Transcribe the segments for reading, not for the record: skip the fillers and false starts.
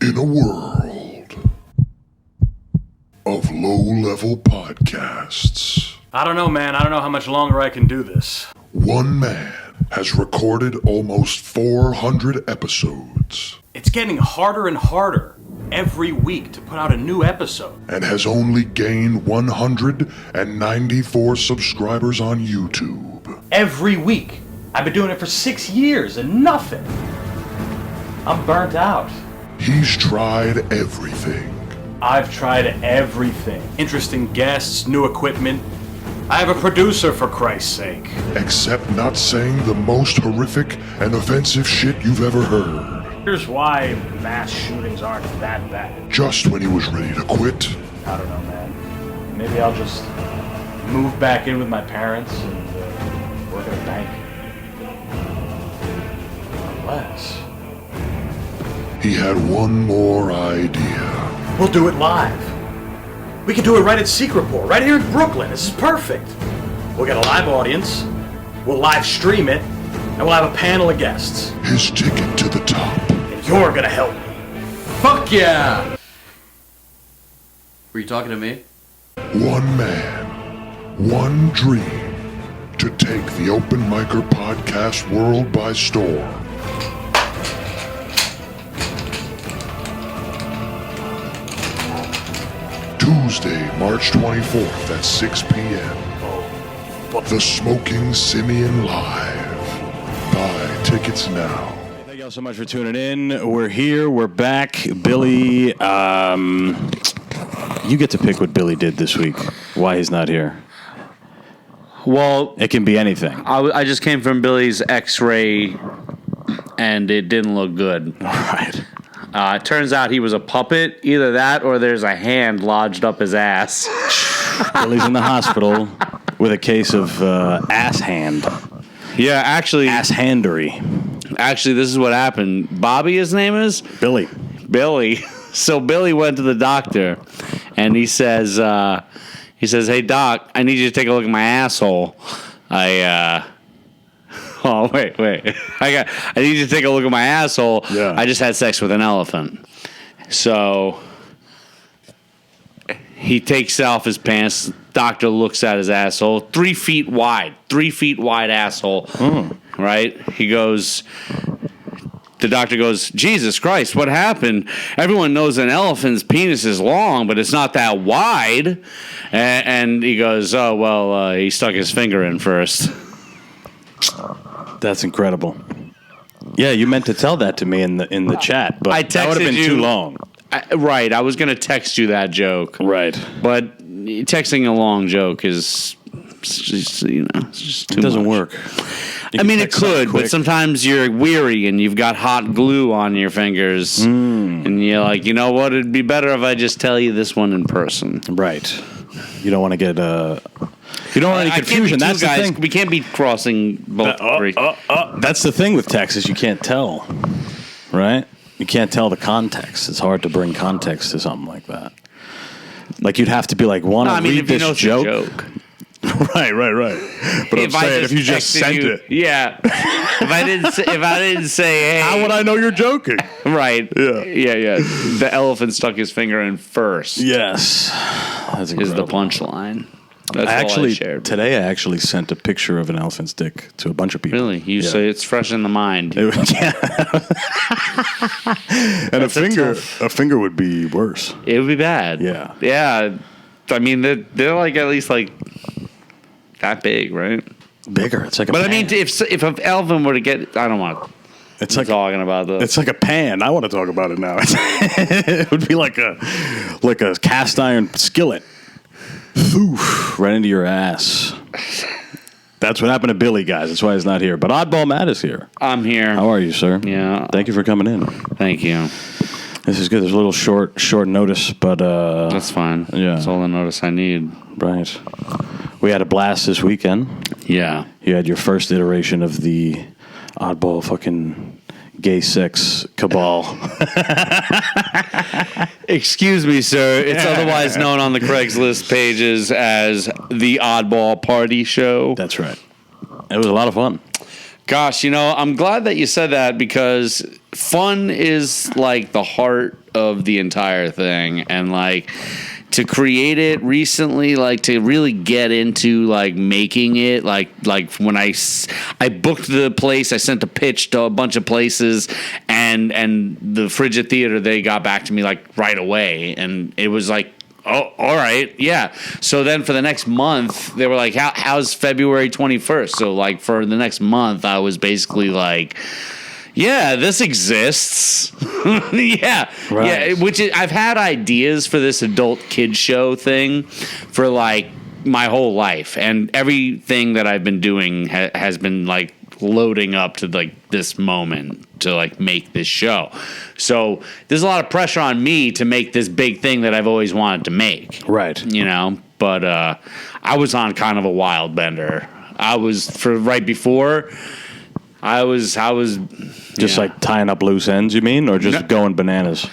In a world of low-level podcasts, I don't know, man. I don't know how much longer I can do this. one man has recorded almost 400 episodes It's getting harder and harder every week to put out a new episode. and has only gained 194 subscribers on YouTube. Every week. I've been doing it for 6 years and nothing. I'm burnt out. He's tried everything. I've tried everything. Interesting guests, new equipment. I have a producer, for Christ's sake. Except not saying the most horrific and offensive shit you've ever heard. Here's why mass shootings aren't that bad. Just when he was ready to quit, I don't know, man. Maybe I'll just move back in with my parents and work at a bank. Unless he had one more idea. we'll do it live. We can do it right at Seek Report, right here in Brooklyn. This is perfect. We'll get a live audience, we'll live stream it, and we'll have a panel of guests. His ticket to the top. And you're gonna help me. Fuck yeah! Were you talking to me? One man, one dream to take the Open Micer podcast world by storm. Tuesday, March 24th at 6 p.m. The Smoking Simian Live. Buy tickets now. Thank y'all so much for tuning in. We're here. We're back. Billy, you get to pick what Billy did this week. Why he's not here. Well, It can be anything. I just came from Billy's X-ray, and it didn't look good. All right. It turns out he was a puppet. Either that, or there's a hand lodged up his ass. Billy's in the hospital with a case of ass hand. Yeah, actually, Ass handery. this is what happened. Bobby, his name is Billy. Billy. So Billy went to the doctor, and he says, "Hey doc, I need you to take a look at my asshole. Oh, wait. I need you to take a look at my asshole. Yeah. I just had sex with an elephant." So he takes off his pants. Doctor looks at his asshole. 3 feet wide. 3 feet wide asshole. Right? The doctor goes, "Jesus Christ, what happened? Everyone knows an elephant's penis is long, but it's not that wide." And he goes, "Oh, well, he stuck his finger in first." That's incredible. Yeah, you meant to tell that to me in the chat, but that would have been too long. Right, I was going to text you that joke. Right. But texting a long joke is just, it's just too It doesn't much. work. You I mean, can it text something could, quick. but sometimes you're weary and you've got hot glue on your fingers. And you're like, you know what? It'd be better if I just tell you this one in person. Right. You don't want to get you don't want any confusion. That's the thing. We can't be crossing both. That's the thing with Texas. You can't tell, right? You can't tell the context. It's hard to bring context to something like that. Like you'd have to be like, want to read if you this know it's a joke? Right. But I'm saying if you just texted sent you- it, yeah. if I didn't say, hey, how would I know you're joking? right? Yeah. The elephant stuck his finger in first. Yes, that's Is the incredible. punchline. That's all I shared. Today I actually sent a picture of an elephant's dick to a bunch of people. Really? You say it's fresh in the mind. Yeah. And a finger would be worse. It would be bad. Yeah. Yeah. I mean, they're like at least like that big, right? Bigger. It's like a But pan. I mean, if an elephant were to get, I don't want it's to like talking about this. It's like a pan. I want to talk about it now. It would be like a cast iron skillet. Oof, right into your ass. That's what happened to Billy, guys. That's why he's not here. But Oddball Matt is here. I'm here. How are you, sir? Yeah. Thank you for coming in. Thank you. This is good. There's a little short notice, but That's fine. Yeah. That's all the notice I need. right. We had a blast this weekend. Yeah. You had your first iteration of the Oddball fucking gay sex cabal. Excuse me, sir. It's otherwise known on the Craigslist pages as the Oddball Party Show. That's right. It was a lot of fun. Gosh, I'm glad that you said that because fun is like the heart of the entire thing, and like to create it recently, like to really get into like making it, like when I booked the place, I sent a pitch to a bunch of places, and the Frigid Theater, they got back to me like right away, and it was like, oh, all right, yeah. So then for the next month, they were like, how's February 21st? So like for the next month, I was basically like, yeah, this exists. Yeah. Right. Yeah, which is, I've had ideas for this adult kid show thing for like my whole life, and everything that I've been doing has been like loading up to like this moment to like make this show. So there's a lot of pressure on me to make this big thing that I've always wanted to make. Right. You know, but I was on kind of a wild bender. I was right before. I was just like tying up loose ends, you mean, or just going bananas?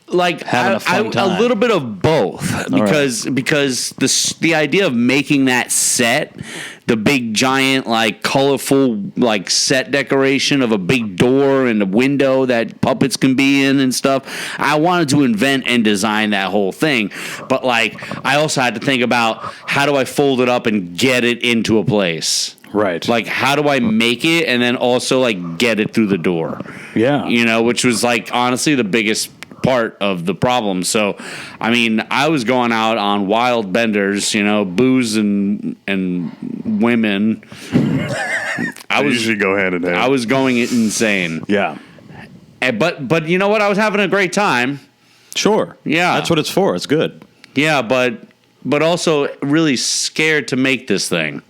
Like having a fun time. A little bit of both, because the idea of making that set, the big giant like colorful like set decoration of a big door and a window that puppets can be in and stuff. I wanted to invent and design that whole thing, but like I also had to think about how do I fold it up and get it into a place. Right. Like, how do I make it and then also, like, get it through the door? Yeah. You know, which was, like, honestly the biggest part of the problem. So, I mean, I was going out on wild benders, you know, booze and women. I usually go hand in hand. I was going insane. Yeah. But you know what? I was having a great time. Sure. Yeah. That's what it's for. It's good. Yeah, but also really scared to make this thing.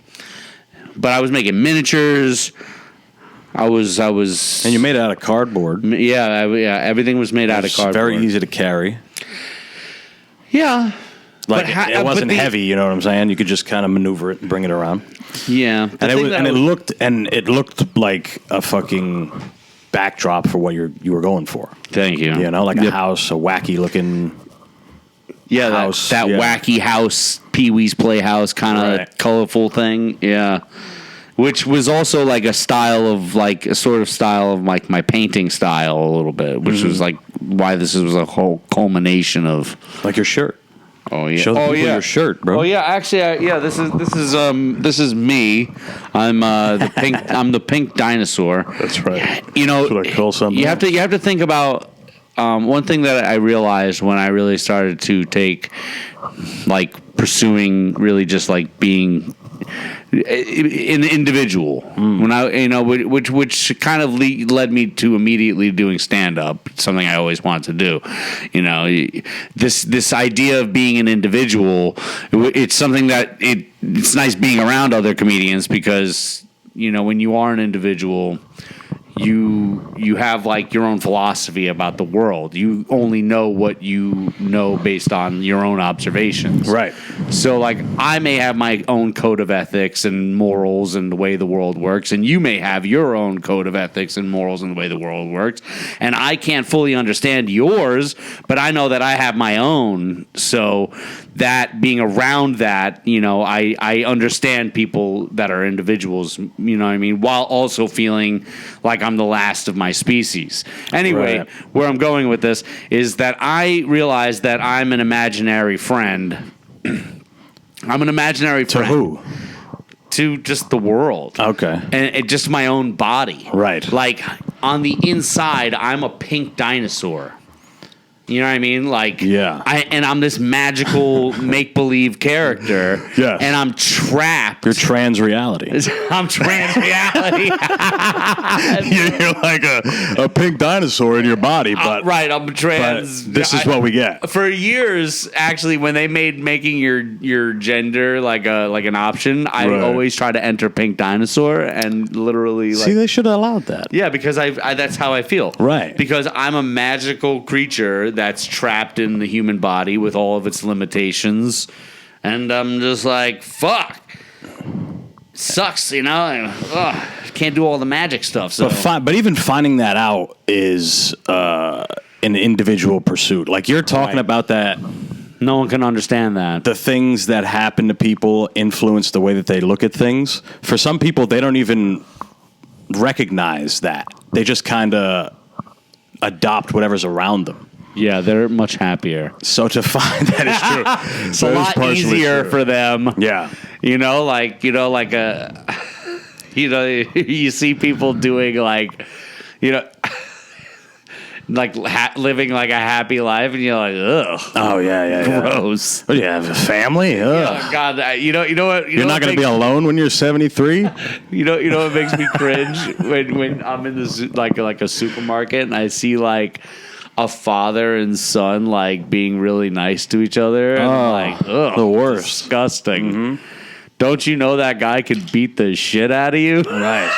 But I was making miniatures. I was. And you made it out of cardboard. Yeah, everything was made out of cardboard. Very easy to carry. Yeah. Like it wasn't heavy, you know what I'm saying? You could just kind of maneuver it and bring it around. Yeah. It looked like a fucking backdrop for what you were going for. Thank you. You know, like a house, a wacky looking house. That wacky house, Pee-wee's Playhouse kind of colorful thing. Yeah. Which was also like a style of like a sort of style of like my painting style a little bit, which was like why this was a whole culmination of like your shirt. Oh yeah. Show the people your shirt, bro. Oh yeah, actually this is me. I'm the pink I'm the pink dinosaur. That's right. You know, that's what I call something. You have to think about one thing that I realized when I really started to take like pursuing really just like being an individual when I which kind of led me to immediately doing stand up, something I always wanted to do. You know, this idea of being an individual, it's something that it's nice being around other comedians because you know when you are an individual, you have like your own philosophy about the world. You only know what you know based on your own observations. Right. So like I may have my own code of ethics and morals and the way the world works, and you may have your own code of ethics and morals and the way the world works. And I can't fully understand yours, but I know that I have my own. So that being around that, you know, I understand people that are individuals, you know what I mean, while also feeling like I'm the last of my species. Anyway, where I'm going with this is that I realize that I'm an imaginary friend. I'm an imaginary friend. To who? To just the world. Okay. And just my own body. Right. Like, on the inside, I'm a pink dinosaur. You know what I mean? Like, yeah. I'm this magical make-believe character. Yes. And I'm trapped. You're Transreality. I'm Transreality. You're like a pink dinosaur in your body, but right. I'm trans. But this is what we get. For years, actually, when they made making your gender like an option, I always try to enter pink dinosaur and literally. See, they should have allowed that. Yeah, because I that's how I feel. Right. Because I'm a magical creature that's trapped in the human body with all of its limitations, and I'm just like, fuck. Sucks, you know. Can't do all the magic stuff. So, but even finding that out is an individual pursuit. Like you're talking about that. No one can understand that. The things that happen to people influence the way that they look at things. For some people, they don't even recognize that. they just kind of adopt whatever's around them. Yeah, they're much happier. So to find that is true. It's a lot easier for them. Yeah. You see people doing like, like living like a happy life, and you're like, ugh. Oh yeah. Gross. What do you have, a family? Ugh. Oh, God, you know what? You're not going to be alone when you're 73. You know what makes me cringe when I'm in this like a supermarket and I see like a father and son like being really nice to each other. And I'm like, ugh, the worst. Disgusting. Mm-hmm. Don't you know that guy could beat the shit out of you? Right.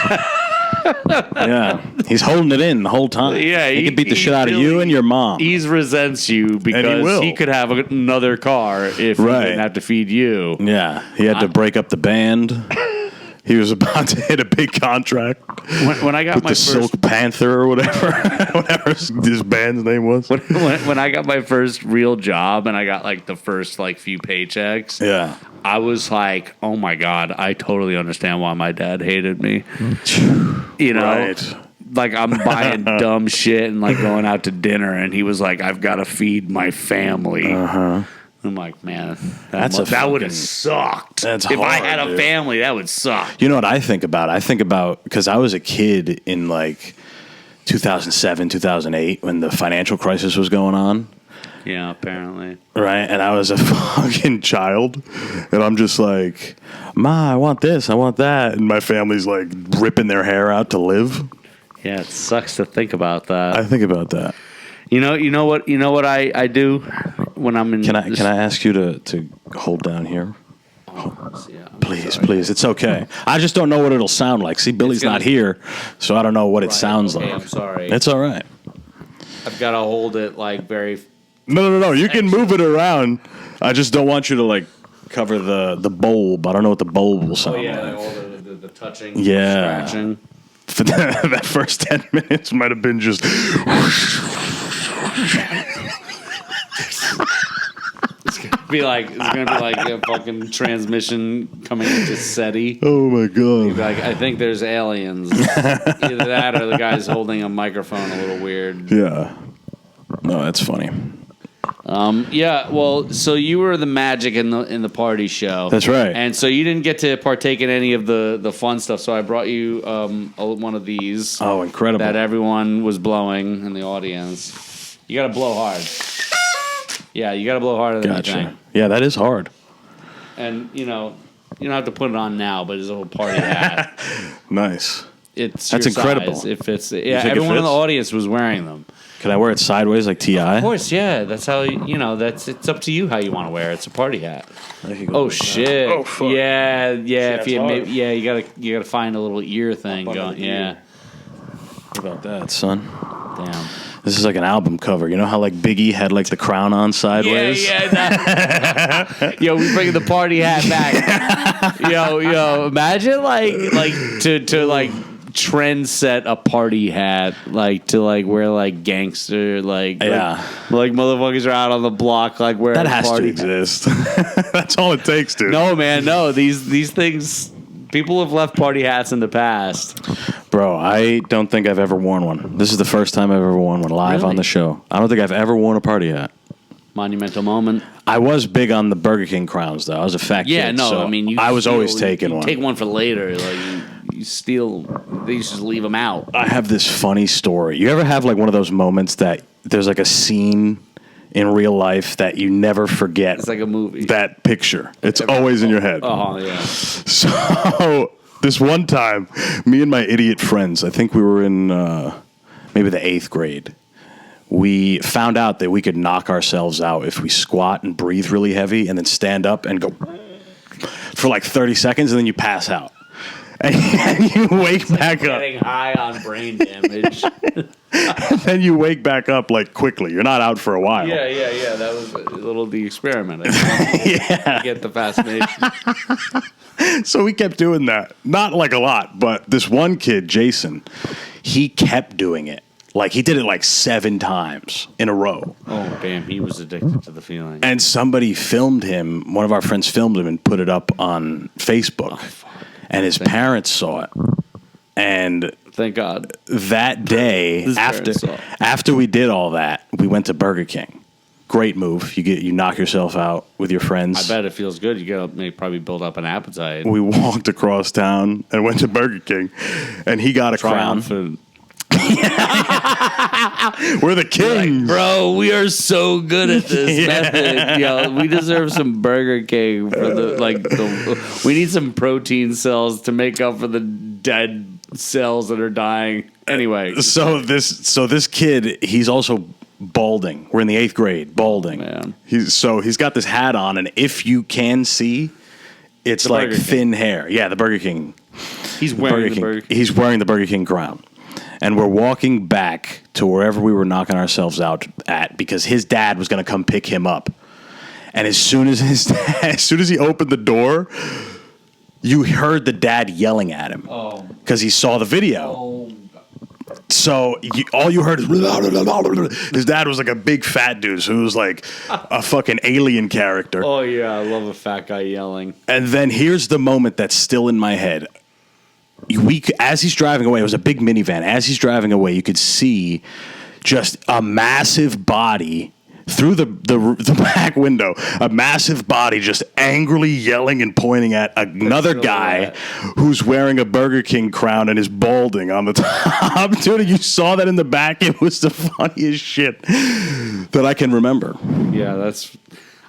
Yeah. He's holding it in the whole time. Yeah, he could beat the shit out of you and your mom. He resents you because he could have another car if he didn't have to feed you. Yeah. He had to break up the band. He was about to hit a big contract when I got with my the first Silk Panther or whatever this band's name was. When I got my first real job and I got like the first like few paychecks, yeah, I was like, oh my God, I totally understand why my dad hated me. Right. Like I'm buying dumb shit and like going out to dinner, and he was like, I've got to feed my family. I'm like, man, that would have sucked. If I had a family, that would suck. You know what I think about? I think about, because I was a kid in like 2007, 2008 when the financial crisis was going on. Yeah, apparently. Right? And I was a fucking child. And I'm just like, Ma, I want this, I want that. And my family's like ripping their hair out to live. Yeah, it sucks to think about that. I think about that. You know what I do when I'm in. Can I ask you to hold down here? Please. It's okay. I just don't know what it'll sound like. See, Billy's not here, so I don't know what it sounds like. I'm sorry. It's all right. I've got to hold it like very. No. You can move it around. I just don't want you to like cover the bulb. I don't know what the bulb will sound like. All the touching, scratching. For that first 10 minutes might have been just. It's gonna be like a fucking transmission coming into SETI. Oh my God! Like, I think there's aliens. Either that or the guy's holding a microphone a little weird. Yeah. No, that's funny. Yeah, well, so you were the magic in the party show. That's right. And so you didn't get to partake in any of the fun stuff. So I brought you one of these. Oh, incredible! That everyone was blowing in the audience. You got to blow hard. Yeah, you got to blow harder than you think. Yeah, that is hard. And you don't have to put it on now, but it's a little party hat. Nice. That's incredible. Size. It fits. Yeah, everyone in the audience was wearing them. Can I wear it sideways like T.I.? Of course, yeah. That's how it's up to you how you want to wear it. It's a party hat. Oh shit! Oh fuck! Yeah. If you You gotta find a little ear thing going. Yeah. What about that, son? Damn. This is like an album cover. You know how like Biggie had like the crown on sideways? Yeah. Yo, we bring the party hat back. Yo, imagine like to trend set a party hat, like to like wear like gangster like motherfuckers are out on the block like wearing that has party to exist. That's all it takes, dude. No, man, no. These things, people have left party hats in the past. Bro, I don't think I've ever worn one. This is the first time I've ever worn one live on the show. I don't think I've ever worn a party hat. Monumental moment. I was big on the Burger King crowns, though. I was a fat kid. I mean, I was always taking one. Take one for later. Like you steal. They just leave them out. I have this funny story. You ever have like one of those moments that there's like a scene in real life that you never forget? It's like a movie. That picture. It's always in your head. Oh yeah. So this one time, me and my idiot friends, I think we were in maybe the 8th grade. We found out that we could knock ourselves out if we squat and breathe really heavy and then stand up and go for like 30 seconds and then you pass out. And you wake back up. Getting high on brain damage. And then you wake back up like quickly. You're not out for a while. Yeah. That was a little the experiment. Yeah. Get the fascination. So we kept doing that. Not like a lot, but this one kid, Jason, he kept doing it. Like, he did it like 7 times in a row. Oh, damn. He was addicted to the feeling. And somebody filmed him. One of our friends filmed him and put it up on Facebook. Oh, fuck. And his parents saw it. And Thank God. that day, His parents saw. after we did all that, we went to Burger King. Great move. You knock yourself out with your friends. I bet it feels good. You gotta probably build up an appetite. We walked across town and went to Burger King, and he got a crown. Triumphant. We're the kings. Bro, we are so good at this method. Yo, we deserve some Burger King for we need some protein cells to make up for the dead cells that are dying. Anyway. So this kid, he's also balding. We're in the 8th grade, balding. Man. He's got this hat on, and if you can see, it's like thin hair. Yeah, the Burger King. He's wearing the Burger King. He's wearing the Burger King crown. And we're walking back to wherever we were knocking ourselves out at because his dad was going to come pick him up. And as soon as he opened the door, you heard the dad yelling at him because he saw the video. So all you heard is his dad was like a big fat dude, so he was like a fucking alien character. Oh yeah, I love a fat guy yelling. And then here's the moment that's still in my head. As he's driving away, it was a big minivan. As he's driving away, you could see just a massive body through the back window. A massive body just angrily yelling and pointing at another guy who's wearing a Burger King crown and is balding on the top. Dude, you saw that in the back. It was the funniest shit that I can remember. Yeah,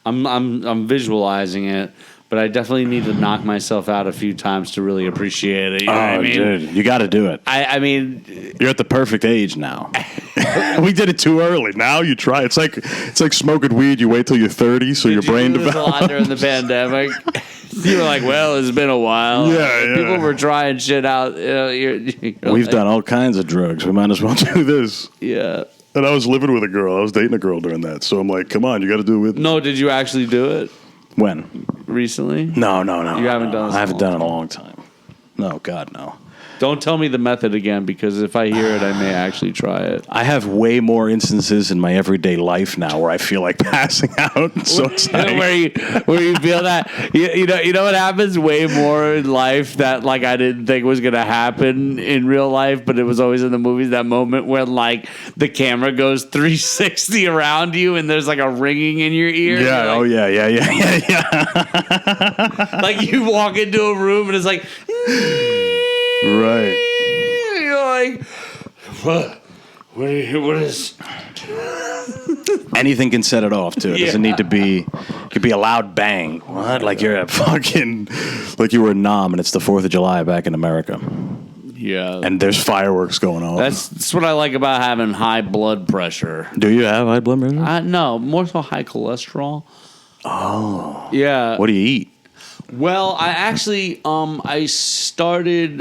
I'm visualizing it. But I definitely need to knock myself out a few times to really appreciate it. You know what I mean? Dude, you got to do it. I mean, you're at the perfect age now. We did it too early. Now you try. It's like smoking weed. You wait till you're 30, so your brain develops. A lot during the pandemic. You were like, well, it's been a while. Yeah. People were trying shit out. We've done all kinds of drugs. We might as well do this. Yeah. And I was living with a girl. I was dating a girl during that. So I'm like, come on, you got to do it with me. No, did you actually do it? When? Recently? No. You haven't done this? I haven't done it in a long time. No, God, no. Don't tell me the method again, because if I hear it, I may actually try it. I have way more instances in my everyday life now where I feel like passing out. So it's like, where you feel that you know what happens way more in life that like I didn't think was gonna happen in real life, but it was always in the movies. That moment when like the camera goes 360 around you and there's like a ringing in your ear. Yeah. Like, oh yeah. like you walk into a room and it's like. Right. You're like, what is... Anything can set it off, too. It doesn't need to be... It could be a loud bang. What? Like you're a fucking... Like you were a nom and it's the 4th of July back in America. Yeah. And there's fireworks going on. That's what I like about having high blood pressure. Do you have high blood pressure? No, more so high cholesterol. Oh. Yeah. What do you eat? Well, I actually I started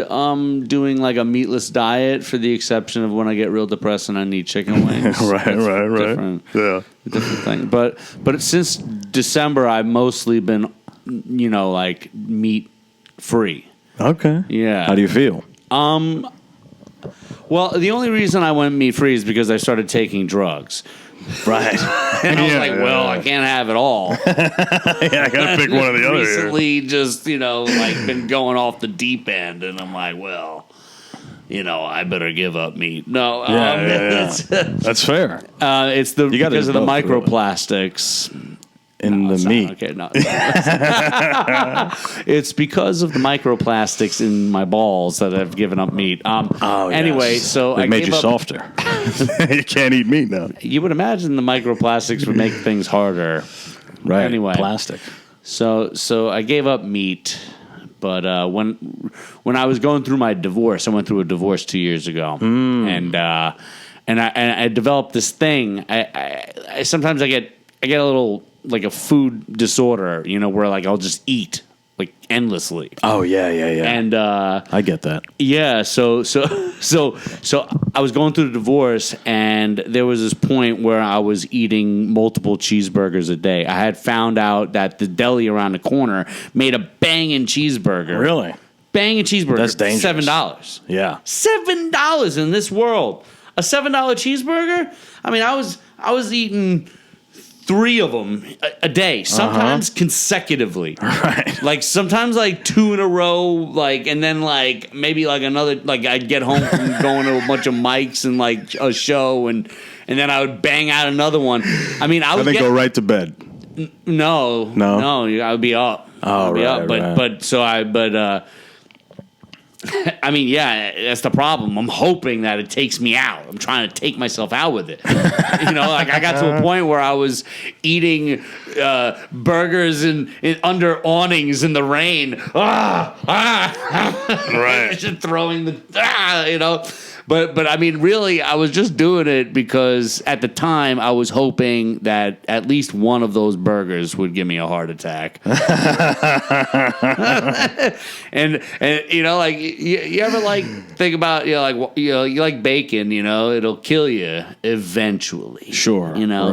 doing like a meatless diet, for the exception of when I get real depressed and I need chicken wings. right. Different thing. But since December, I've mostly been, like meat free. Okay. Yeah. How do you feel? Well, the only reason I went meat free is because I started taking drugs. Right. And I was like, well, I can't have it all. I got to pick one or the other. Recently, just, been going off the deep end. And I'm like, well, I better give up meat. No. That's fair. It's because of the microplastics. In the meat. Okay, no. It's because of the microplastics in my balls that I've given up meat. Anyway, so it made you softer. You can't eat meat now. You would imagine the microplastics would make things harder. Right. Anyway, plastic. So I gave up meat, but when I was going through my divorce, I went through a divorce 2 years ago, and I developed this thing. I sometimes I get a little, like a food disorder, where like I'll just eat like endlessly. Oh yeah. And I get that. Yeah, so I was going through the divorce, and there was this point where I was eating multiple cheeseburgers a day. I had found out that the deli around the corner made a banging cheeseburger. Really? Banging cheeseburger. That's dangerous. $7. Yeah. $7 in this world. A $7 cheeseburger? I mean, I was eating 3 of them a day, sometimes consecutively. Right. Like sometimes like 2 in a row, like, and then like maybe like another, like I'd get home from going to a bunch of mics and like a show, and then I would bang out another one. I mean, I would go right to bed. No, I would be up. Oh, I'd be right, up. right. I mean, yeah, that's the problem. I'm hoping that it takes me out. I'm trying to take myself out with it. Like I got to a point where I was eating burgers in under awnings in the rain. Right. Just throwing the. But I mean, really, I was just doing it because at the time I was hoping that at least one of those burgers would give me a heart attack. and like you ever like think about you like bacon, it'll kill you eventually. Sure. In a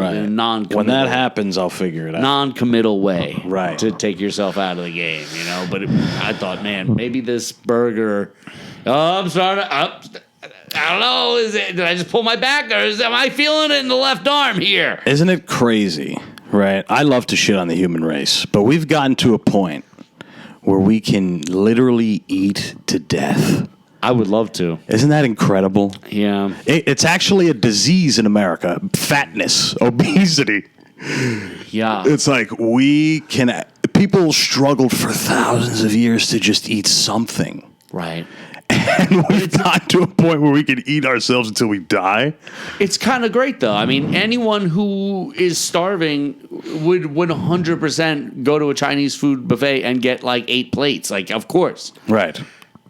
when that happens, I'll figure it out. Non-committal way, right, to take yourself out of the game. But I thought, man, maybe this burger. Oh, I'm sorry. I don't know. Did I just pull my back, or am I feeling it in the left arm here? Isn't it crazy, right? I love to shit on the human race, but we've gotten to a point where we can literally eat to death. I would love to. Isn't that incredible? Yeah. It's actually a disease in America. Fatness, obesity. Yeah. It's like people struggled for thousands of years to just eat something. Right. And we've gotten to a point where we can eat ourselves until we die. It's kind of great, though. I mean, anyone who is starving would 100% go to a Chinese food buffet and get like 8 plates. Like, of course. Right.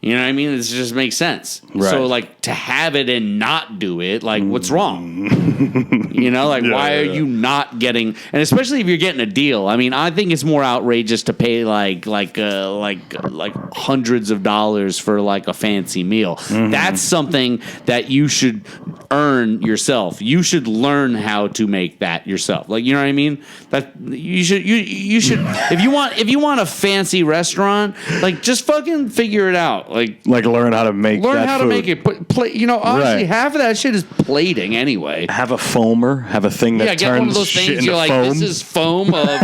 You know what I mean? It just makes sense. Right. So, like, to have it and not do it, like, what's wrong? Why are you not getting? And especially if you're getting a deal. I mean, I think it's more outrageous to pay like hundreds of dollars for like a fancy meal. Mm-hmm. That's something that you should earn yourself. You should learn how to make that yourself. Like, you know what I mean? That you should if you want a fancy restaurant, like, just fucking figure it out. Like learn how to make to make it. Honestly, right. Half of that shit is plating anyway. Have a foamer. Have a thing that get turns one of those shit things. into You're like, foam. this is foam of.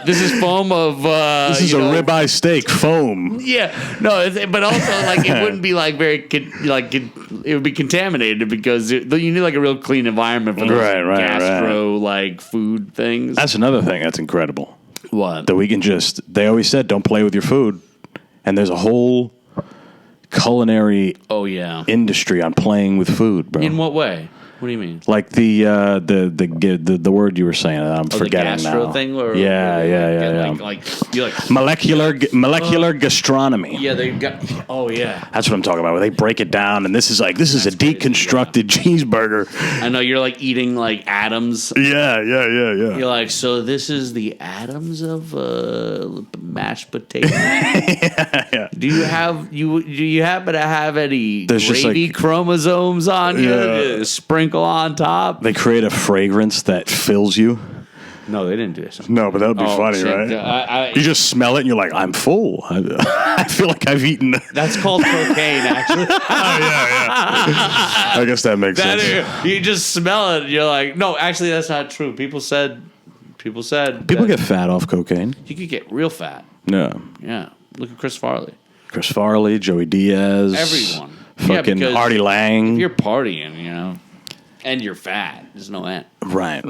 This is foam of. This is a ribeye steak foam. Yeah, no, but also like it wouldn't be like very it would be contaminated because you need like a real clean environment for those gastro like food things. That's another thing that's incredible. What? That we can they always said don't play with your food, and there's a whole culinary industry on playing with food, bro. In what way? What do you mean? Like the word you were saying, I'm forgetting the gastro now. thing, or Like you like molecular gastronomy. Yeah, they got. Oh yeah, that's what I'm talking about. Where they break it down, and this is a deconstructed cheeseburger. I know you're like eating like atoms. Yeah. You're like, so this is the atoms of mashed potatoes. yeah. Do you happen to have any gravy chromosomes on you? Sprinkle on top. They create a fragrance that fills you. No, they didn't do this. No, but that would be funny, right? You just smell it and you're like, I'm full. I feel like I've eeten. That's called cocaine, actually. I guess that makes sense. You just smell it and you're like, no, actually, that's not true. People said. People get fat off cocaine. You could get real fat. Yeah. Yeah. Look at Chris Farley. Joey Diaz. Everyone. Fucking Artie Lang. If you're partying, and you're fat, there's no end. Right.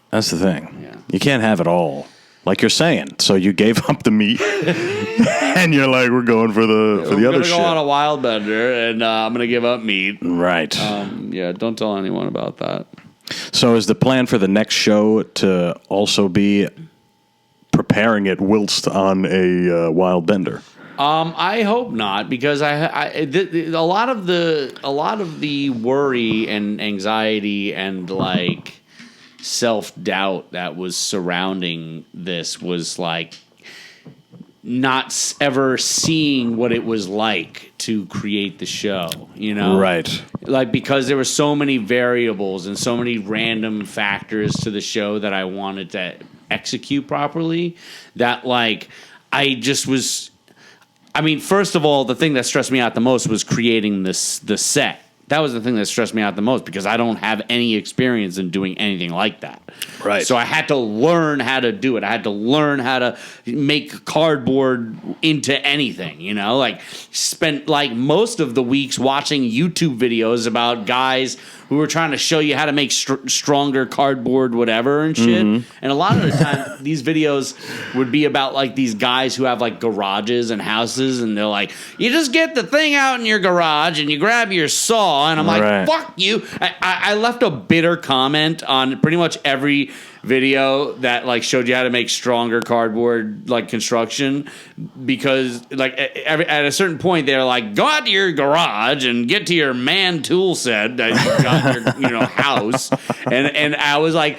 That's the thing. Yeah. You can't have it all. Like you're saying. So you gave up the meat and you're like, we're going for the other shit. I'm going to go on a wild bender and I'm going to give up meat. Right. Don't tell anyone about that. So is the plan for the next show to also be preparing it whilst on a wild bender? I hope not, because a lot of the worry and anxiety and like self-doubt that was surrounding this was like not ever seeing what it was like to create the show, Right. Like, because there were so many variables and so many random factors to the show that I wanted to execute properly, that like I just was. I mean, first of all, the thing that stressed me out the most was creating the set, that was the thing that stressed me out the most because I don't have any experience in doing anything like that. Right. So I had to learn how to do it. I had to learn how to make cardboard into anything, you know? Like, spent like most of the weeks watching YouTube videos about guys who were trying to show you how to make stronger cardboard, whatever, and shit. Mm-hmm. And a lot of the time, these videos would be about like these guys who have like garages and houses, and they're like, you just get the thing out in your garage and you grab your saw, and I'm like, Right. fuck you. I left a bitter comment on pretty much every video that like showed you how to make stronger cardboard like construction, because like at a certain point they're like, go out to your garage and get to your man tool set that you got in your house, and I was like,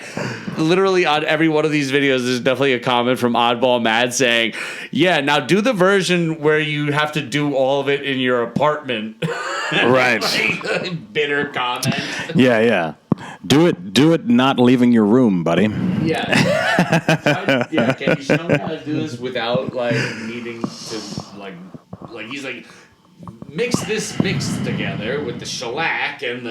literally on every one of these videos there's definitely a comment from Oddball Mad saying, yeah, now do the version where you have to do all of it in your apartment. Right. Like, bitter comment. Yeah. Do it not leaving your room, buddy. Yeah. Yeah, can you show me how to do this without like needing to like he's like, mix this mix together with the shellac and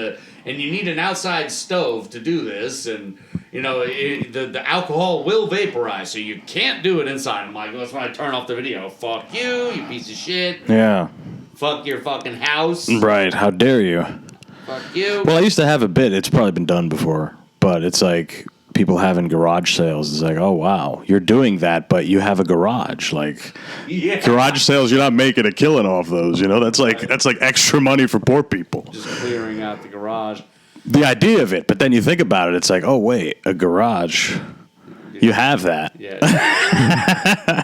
you need an outside stove to do this, and you know the alcohol will vaporize, so you can't do it inside. I'm like, that's when I turn off the video. Fuck you piece of shit. Yeah. Fuck your fucking house. Right. How dare you? Fuck you. Well, I used to have a bit. It's probably been done before, but it's like people having garage sales. It's like, oh wow, you're doing that, but you have a garage. Like, Yeah. garage sales, you're not making a killing off those. You know, that's like extra money for poor people. Just clearing out the garage. The idea of it, but then you think about it, it's like, oh wait, a garage. You have that. Yeah.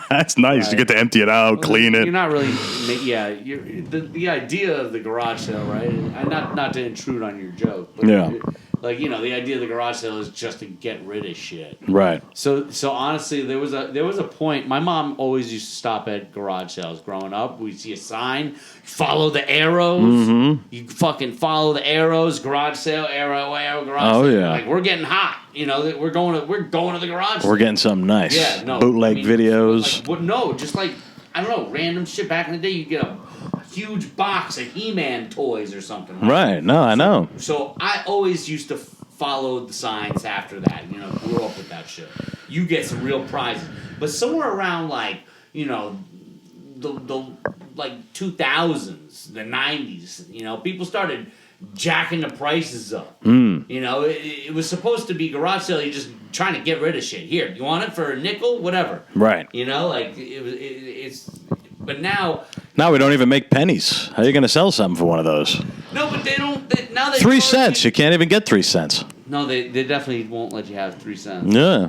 That's nice. Right. You get to empty it out, clean You're it. not really, the idea of the garage sale, right? And not to intrude on your joke, but Yeah. like, you know, the idea of the garage sale is just to get rid of shit. Right. So honestly, there was a point. My mom always used to stop at garage sales growing up. We'd see a sign, follow the arrows. Mm-hmm. You fucking follow the arrows. Garage sale, arrow, garage Oh, sale. yeah. Like, we're getting hot. You know, we're going to the garage sale. We're getting something nice. Yeah, no. Bootleg videos. Like, no, just like, I don't know, random shit. Back in the day, you get a huge box of He-Man toys or something. Right. No, I know. So I always used to follow the signs after that. You know, grew up with that shit. You get some real prizes. But somewhere around, like, you know, the like 2000s, the 90s, you know, people started jacking the prices up. You know, it was supposed to be garage sale. You're just trying to get rid of shit. Here, you want it for a nickel? Whatever. Right. You know, like it's. But now We don't even make pennies. How are you going to sell something for one of those? no, but they don't. Now they 3 charge cents. You can't even get 3 cents. No, they definitely won't let you have 3 cents. Yeah.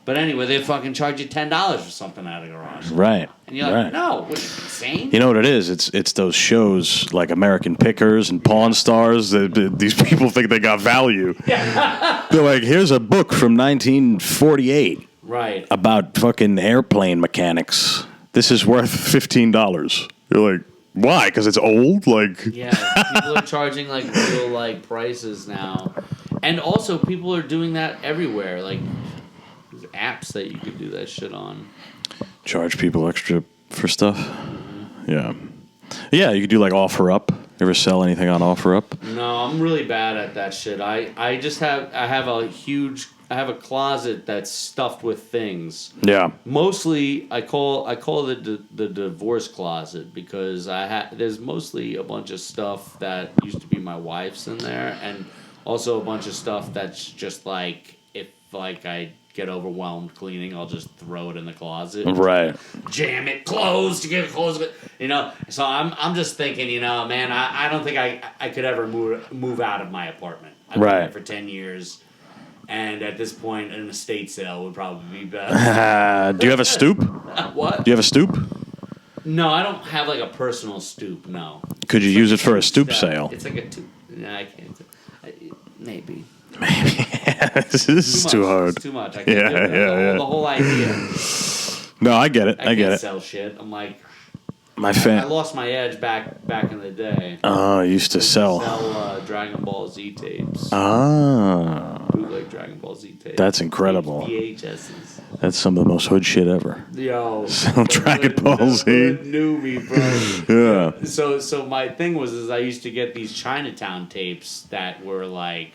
But anyway, they fucking charge you $10 for something out of the garage. Right. And you're like, right. no, what, are you insane? You know what it is? It's those shows like American Pickers and Pawn Stars that these people think they got value. They're like, here's a book from 1948 Right. about fucking airplane mechanics. This is worth $15. You're like, why? Because it's old? Like, Yeah, people are charging like real like prices now, and also people are doing that everywhere. Like there's apps that you could do that shit on. charge people extra for stuff. Yeah. Yeah, you could do like OfferUp. You ever sell anything on OfferUp? No, I'm really bad at that shit. I have a closet that's stuffed with things. Yeah. Mostly, I call it the divorce closet because there's mostly a bunch of stuff that used to be my wife's in there, and also a bunch of stuff that's just like if like I get overwhelmed cleaning, I'll just throw it in the closet. Right. Jam it closed to get it closed, you know. So I'm just thinking, you know, man, I don't think I could ever move out of my apartment. I've been Right. there for 10 years. And at this point, an estate sale would probably be best. Do you have a stoop? What? Do you have a stoop? No, I don't have like a personal stoop. No. Could you use it for a stoop sale? It's like a two. No, I can't. Maybe. This is too much. hard. It's too much. I can't Yeah, do it. yeah. The whole idea. No, I get it. I I get can't it. sell shit. I'm like, My I fan. lost my edge back in the day. Oh, I used to sell. Sell Dragon Ball Z tapes. Ah. Bootleg Dragon Ball Ball Z tapes. That's incredible. VHSs. That's some of the most hood shit ever. Yo, Dragon Ball Z. Knew me, bro. Yeah. So my thing was I used to get these Chinatown tapes that were like,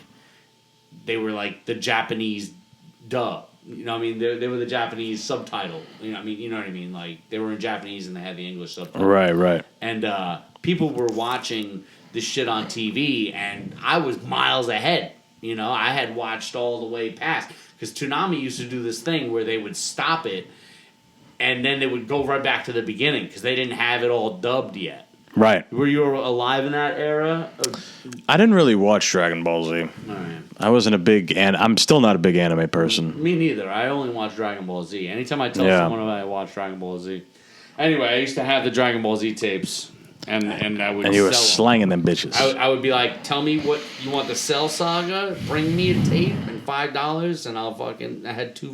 they were like the Japanese dub. You know what I mean? They were the Japanese subtitle. You know what I mean? Like, they were in Japanese and they had the English subtitle. Right. And people were watching this shit on TV, and I was miles ahead. You know, I had watched all the way past. Because Toonami used to do this thing where they would stop it, and then they would go right back to the beginning, because they didn't have it all dubbed yet. Right. Were you alive in that era? I didn't really watch Dragon Ball Z. All right. I wasn't a big, and I'm still not a big anime person. Me neither. I only watch Dragon Ball Z. Anytime I tell someone I watch Dragon Ball Z. Anyway, I used to have the Dragon Ball Z tapes, and I would. And you were sell slanging them bitches. I would be like, tell me what you want, the Cell Saga. Bring me a tape and $5, and I'll fucking. I had 2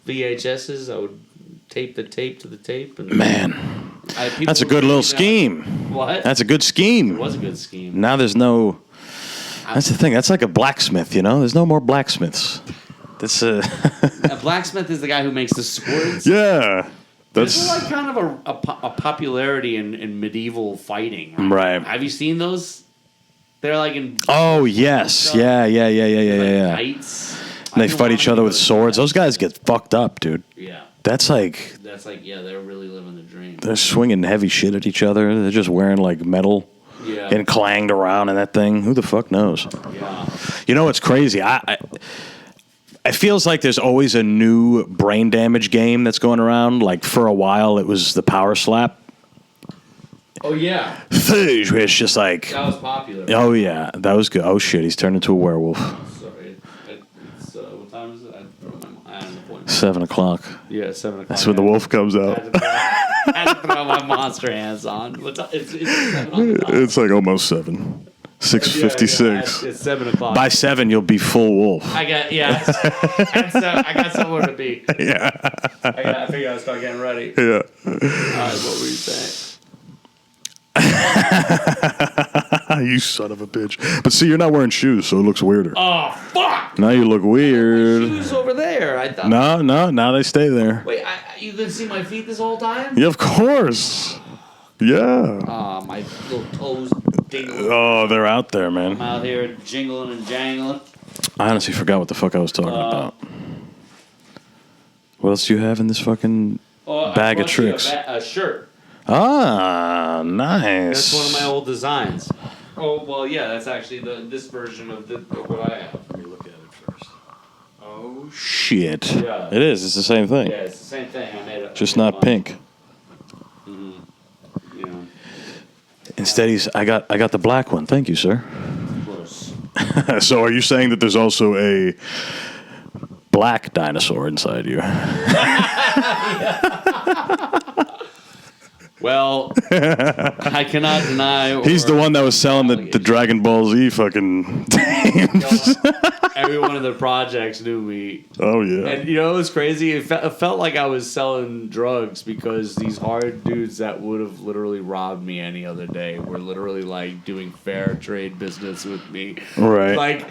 VHSs. I would tape the tape to the tape. And Man, that's a good little scheme. What? That's a good scheme. It was a good scheme. Now there's no. That's the thing. That's like a blacksmith, you know? There's no more blacksmiths. That's A blacksmith is the guy who makes the swords. Yeah. There's like kind of a popularity in medieval fighting. Right. Have you seen those? They're like in. Oh, yes. Yeah. Knights. And they fight each other with swords. Those guys get fucked up, dude. Yeah. That's like. They're really living the dream. They're swinging heavy shit at each other. They're just wearing like metal. Yeah. Getting clanged around in that thing. Who the fuck knows? Yeah. You know what's crazy? It feels like there's always a new brain damage game that's going around. Like for a while, it was the Power Slap. Oh yeah. Where it's just like. That was popular. Oh yeah, that was good. Oh shit, he's turned into a werewolf. Sorry. It's, what time is it? I throw my eye on the point. 7 o'clock. Yeah, 7 o'clock. That's when the wolf comes out. I had to throw my monster hands on. It's 7 on the dot. It's like almost 7. 6:56. It's 7 o'clock. By 7, you'll be full wolf. I got somewhere to be. Yeah. I figured I'd start getting ready. Yeah. All right, what were you saying? You son of a bitch. But see, you're not wearing shoes, so it looks weirder. Oh, fuck! Now you look weird. Shoes over there. I thought. No, now they stay there. Wait, you couldn't see my feet this whole time? Yeah, of course. Yeah. My little toes dingling. Oh, they're out there, man. I'm out here jingling and jangling. I honestly forgot what the fuck I was talking about. What else do you have in this fucking bag of tricks? A shirt. Ah, nice. That's one of my old designs. Oh, well, yeah, that's actually this version of what I have. Let me look at it first. Oh, shit. Yeah. It is. It's the same thing. Yeah, it's the same thing. I made it. Just not pink. You know, Instead, I got the black one. Thank you, sir. of course. So, are you saying that there's also a black dinosaur inside you? Well, I cannot deny. He's the one that was selling the Dragon Ball Z fucking games. Every one of the projects knew me. Oh, yeah. And you know, it was crazy. It felt like I was selling drugs, because these hard dudes that would have literally robbed me any other day were literally like doing fair trade business with me. Right. Like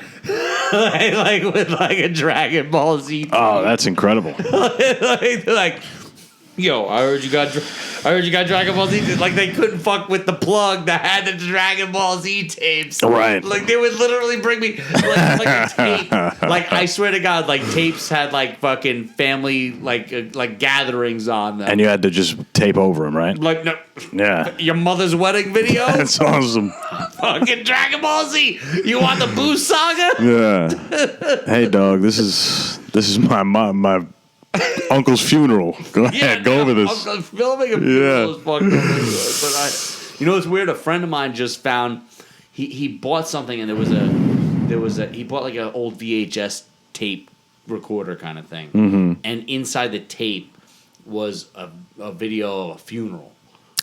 with like a Dragon Ball Z. Oh, that's incredible. like, yo, I heard you got Dragon Ball Z. Like, they couldn't fuck with the plug that had the Dragon Ball Z tapes. Right. Like, they would literally bring me like a tape. Like, I swear to God, like, tapes had like fucking family like gatherings on them. And you had to just tape over him, right? Like, no, Yeah. your mother's wedding video. That's awesome. Fucking Dragon Ball Z. You want the Boo Saga? Yeah. Hey, dog. This is my uncle's funeral. Go ahead, go over this. Filming a funeral is fucking ridiculous. But you know what's weird? A friend of mine just found he bought something, and he bought like an old VHS tape recorder kind of thing, and inside the tape was a video of a funeral.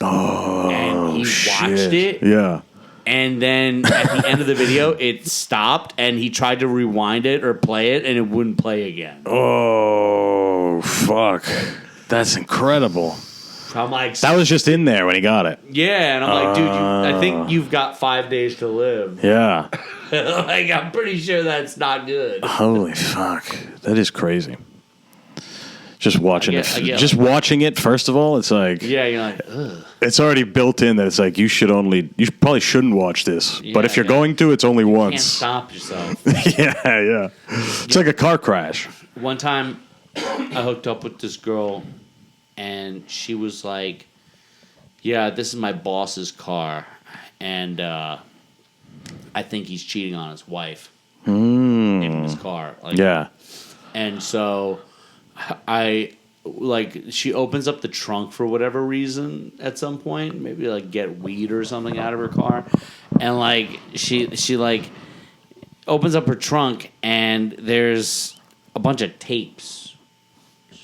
Oh, and he watched shit. it. Yeah. And then at the end of the video, it stopped, and he tried to rewind it or play it, and it wouldn't play again. Oh, fuck. That's incredible. I'm like, That was just in there when he got it. yeah, and I'm like, dude, I think you've got 5 days to live. Yeah. Like, I'm pretty sure that's not good. Holy fuck. That is crazy. Just watching I get just watching it, first of all, it's like... Yeah, you're like, ugh. It's already built in that it's like, you probably shouldn't watch this. But if you're going to, it's only Can't once. stop yourself. Yeah. It's like a car crash. One time, I hooked up with this girl, and she was like, yeah, this is my boss's car, and I think he's cheating on his wife in his car. Like, Yeah. And so she opens up the trunk for whatever reason at some point, maybe like get weed or something out of her car, and like she like opens up her trunk and there's a bunch of tapes.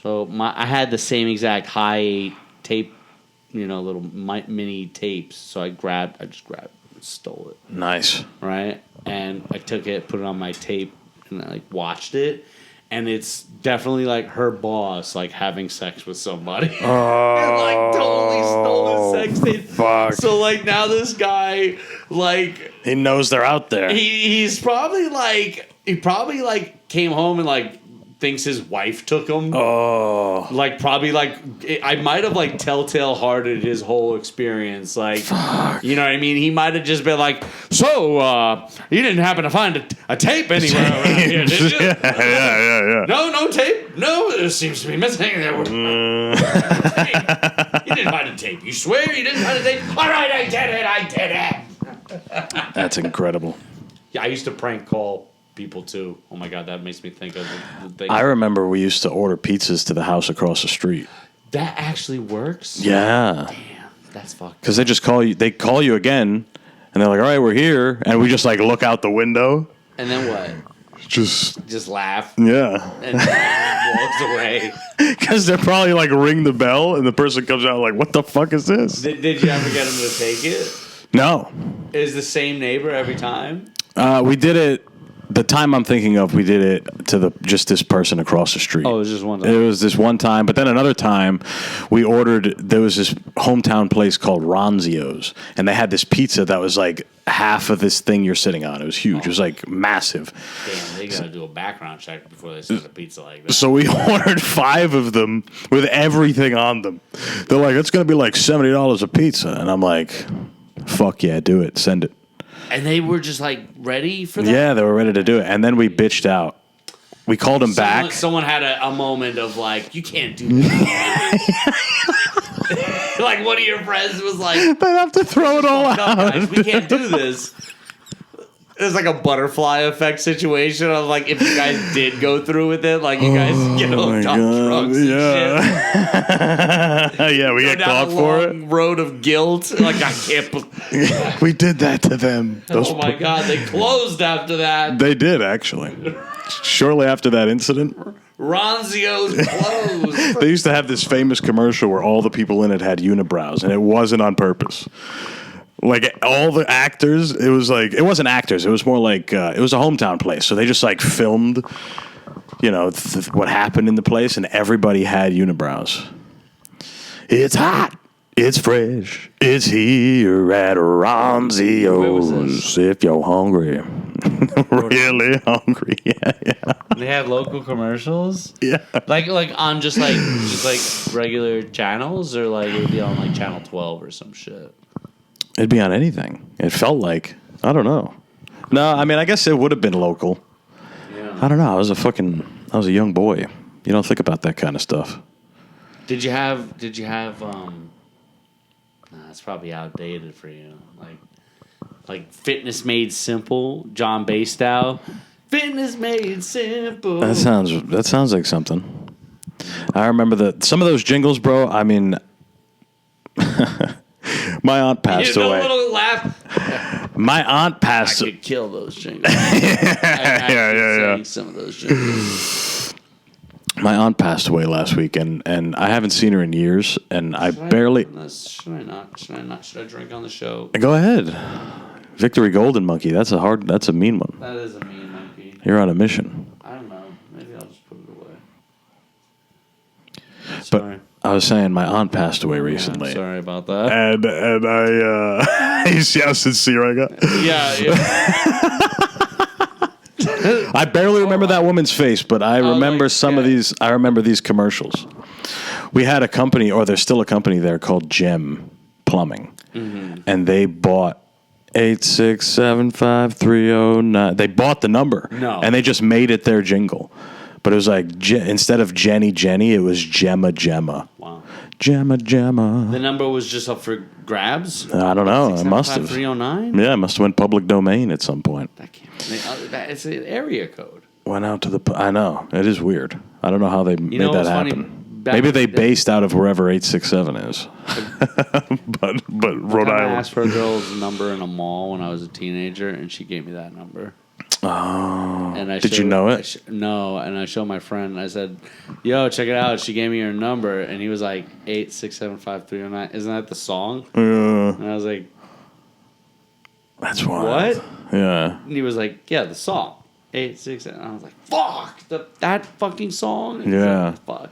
So I had the same exact high tape, little mini tapes. So I just grabbed it, and stole it. Nice. Right, and I took it, put it on my tape, and I watched it. And it's definitely like her boss, like having sex with somebody, and like totally stole his sex tape. Fuck. So like now this guy, like He knows they're out there. he's probably came home and like thinks his wife took him. Oh. Like probably like I might have like telltale hearted his whole experience. Like, you know what I mean? He might have just been like, so you didn't happen to find a tape anywhere around here, did you? Yeah. No tape. No, it seems to be missing. You didn't find a tape. You swear you didn't find a tape? All right, I did it. That's incredible. Yeah, I used to prank call people too. Oh my god, that makes me think of the thing. I remember we used to order pizzas to the house across the street. That actually works? Yeah. Damn, that's fucked. Because they just call you again, and they're like, all right, we're here. And we just like look out the window. And then what? Just laugh. Yeah. And walks away. Because they're probably like ring the bell, and the person comes out like, what the fuck is this? Did you ever get him to take it? No. Is the same neighbor every time? We did it. The time I'm thinking of, we did it to just this person across the street. Oh, it was just one time. It was this one time, but then another time, we ordered. There was this hometown place called Ronzio's, and they had this pizza that was like half of this thing you're sitting on. It was huge. It was like massive. Damn, they gotta do a background check before they send a pizza like that. So we ordered 5 of them with everything on them. They're like, it's gonna be like $70 a pizza, and I'm like, fuck yeah, do it, send it. And they were just like ready for that? Yeah, they were ready to do it. And then we bitched out. We called them back. Someone had a moment of like, you can't do that. Like one of your friends was like, They'd have to throw it all "No, out. guys, we can't do this. It was like a butterfly effect situation of like if you guys did go through with it, like you guys get hooked on drugs and shit. Yeah, we Go get down caught a for it. long road of guilt. Like I can't. We did that to them. Oh my god, they closed after that. They did, actually. Shortly after that incident, Ronzio's closed. they used to have this famous commercial where all the people in it had unibrows, and it wasn't on purpose. Like all the actors, it wasn't actors. It was more like it was a hometown place, so they just like filmed, what happened in the place, and everybody had unibrows. It's hot. It's fresh. It's here at Ronzio's. If you're hungry, really hungry, yeah. They had local commercials. Yeah. Like on just like regular channels, or like it would be on like channel 12 or some shit. It'd be on anything. It felt like, I don't know. No, I mean, I guess it would have been local. Yeah. I don't know. I was a young boy. You don't think about that kind of stuff. Did you have it's probably outdated for you. Like Fitness Made Simple, John Bastow. Fitness Made Simple. That sounds like something. I remember some of those jingles, bro. I mean, my aunt passed away. A little laugh. My aunt passed. I could kill those jingles. Yeah. Some of those jingles. My aunt passed away last week, and I haven't seen her in years, and Should I drink on the show? Go ahead. Victory Golden Monkey. That's a mean one. That is a mean monkey. You're on a mission. I don't know. Maybe I'll just put it away. Sorry. But I was saying my aunt passed away recently. I'm sorry about that. And I you see how sincere I got? Yeah. I barely remember that woman's face, but I remember some of these. I remember these commercials. We had a company, or there's still a company there called Gem Plumbing, and they bought 8675309. They bought the number, and they just made it their jingle. But it was like instead of Jenny, it was Gemma. Wow. Gemma. The number was just up for grabs? I don't know. It must have. 309? Yeah, it must have went public domain at some point. That can't. It's an area code. Went out to the. I know. It is weird. I don't know how they made that happen. Funny? Maybe they based out of wherever 867 is. but Rhode Island. I asked for a girl's number in a mall when I was a teenager, and she gave me that number. Oh. And Did you know it? No, and I showed my friend, and I said, yo, check it out. She gave me her number, and he was like, 8675309. Isn't that the song? Yeah. And I was like, that's wild. what? Yeah. And he was like, yeah, the song. 867. And I was like, fuck, that fucking song? And Yeah. like, fuck.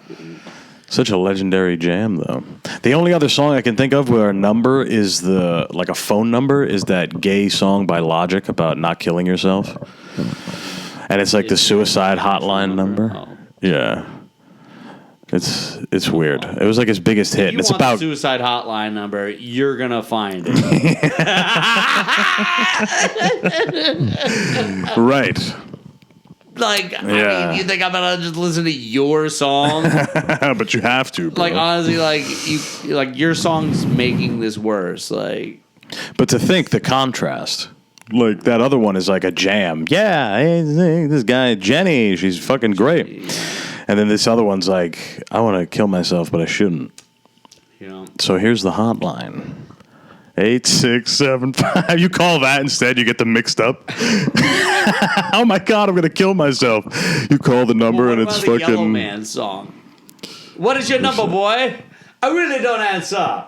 Such a legendary jam, though. The only other song I can think of where a number is a phone number is that gay song by Logic about not killing yourself. And it's like the suicide hotline number. Oh. Yeah. It's weird. It was like his biggest hit. If you It's want about the suicide hotline number, you're going to find it. right. Like, I mean, you think I'm going to just listen to your song? But you have to, bro. Like, honestly, your song's making this worse. Like, but to think the contrast. Like, that other one is like a jam. Yeah, hey, this guy, Jenny, she's fucking great. And then this other one's like, I want to kill myself, but I shouldn't. you know. So here's the hotline. 8675. You call that instead, you get them mixed up. Oh my God, I'm going to kill myself. You call the number Well, and what it's about the fucking... Yellow Man song? What is your number, boy? I really don't answer.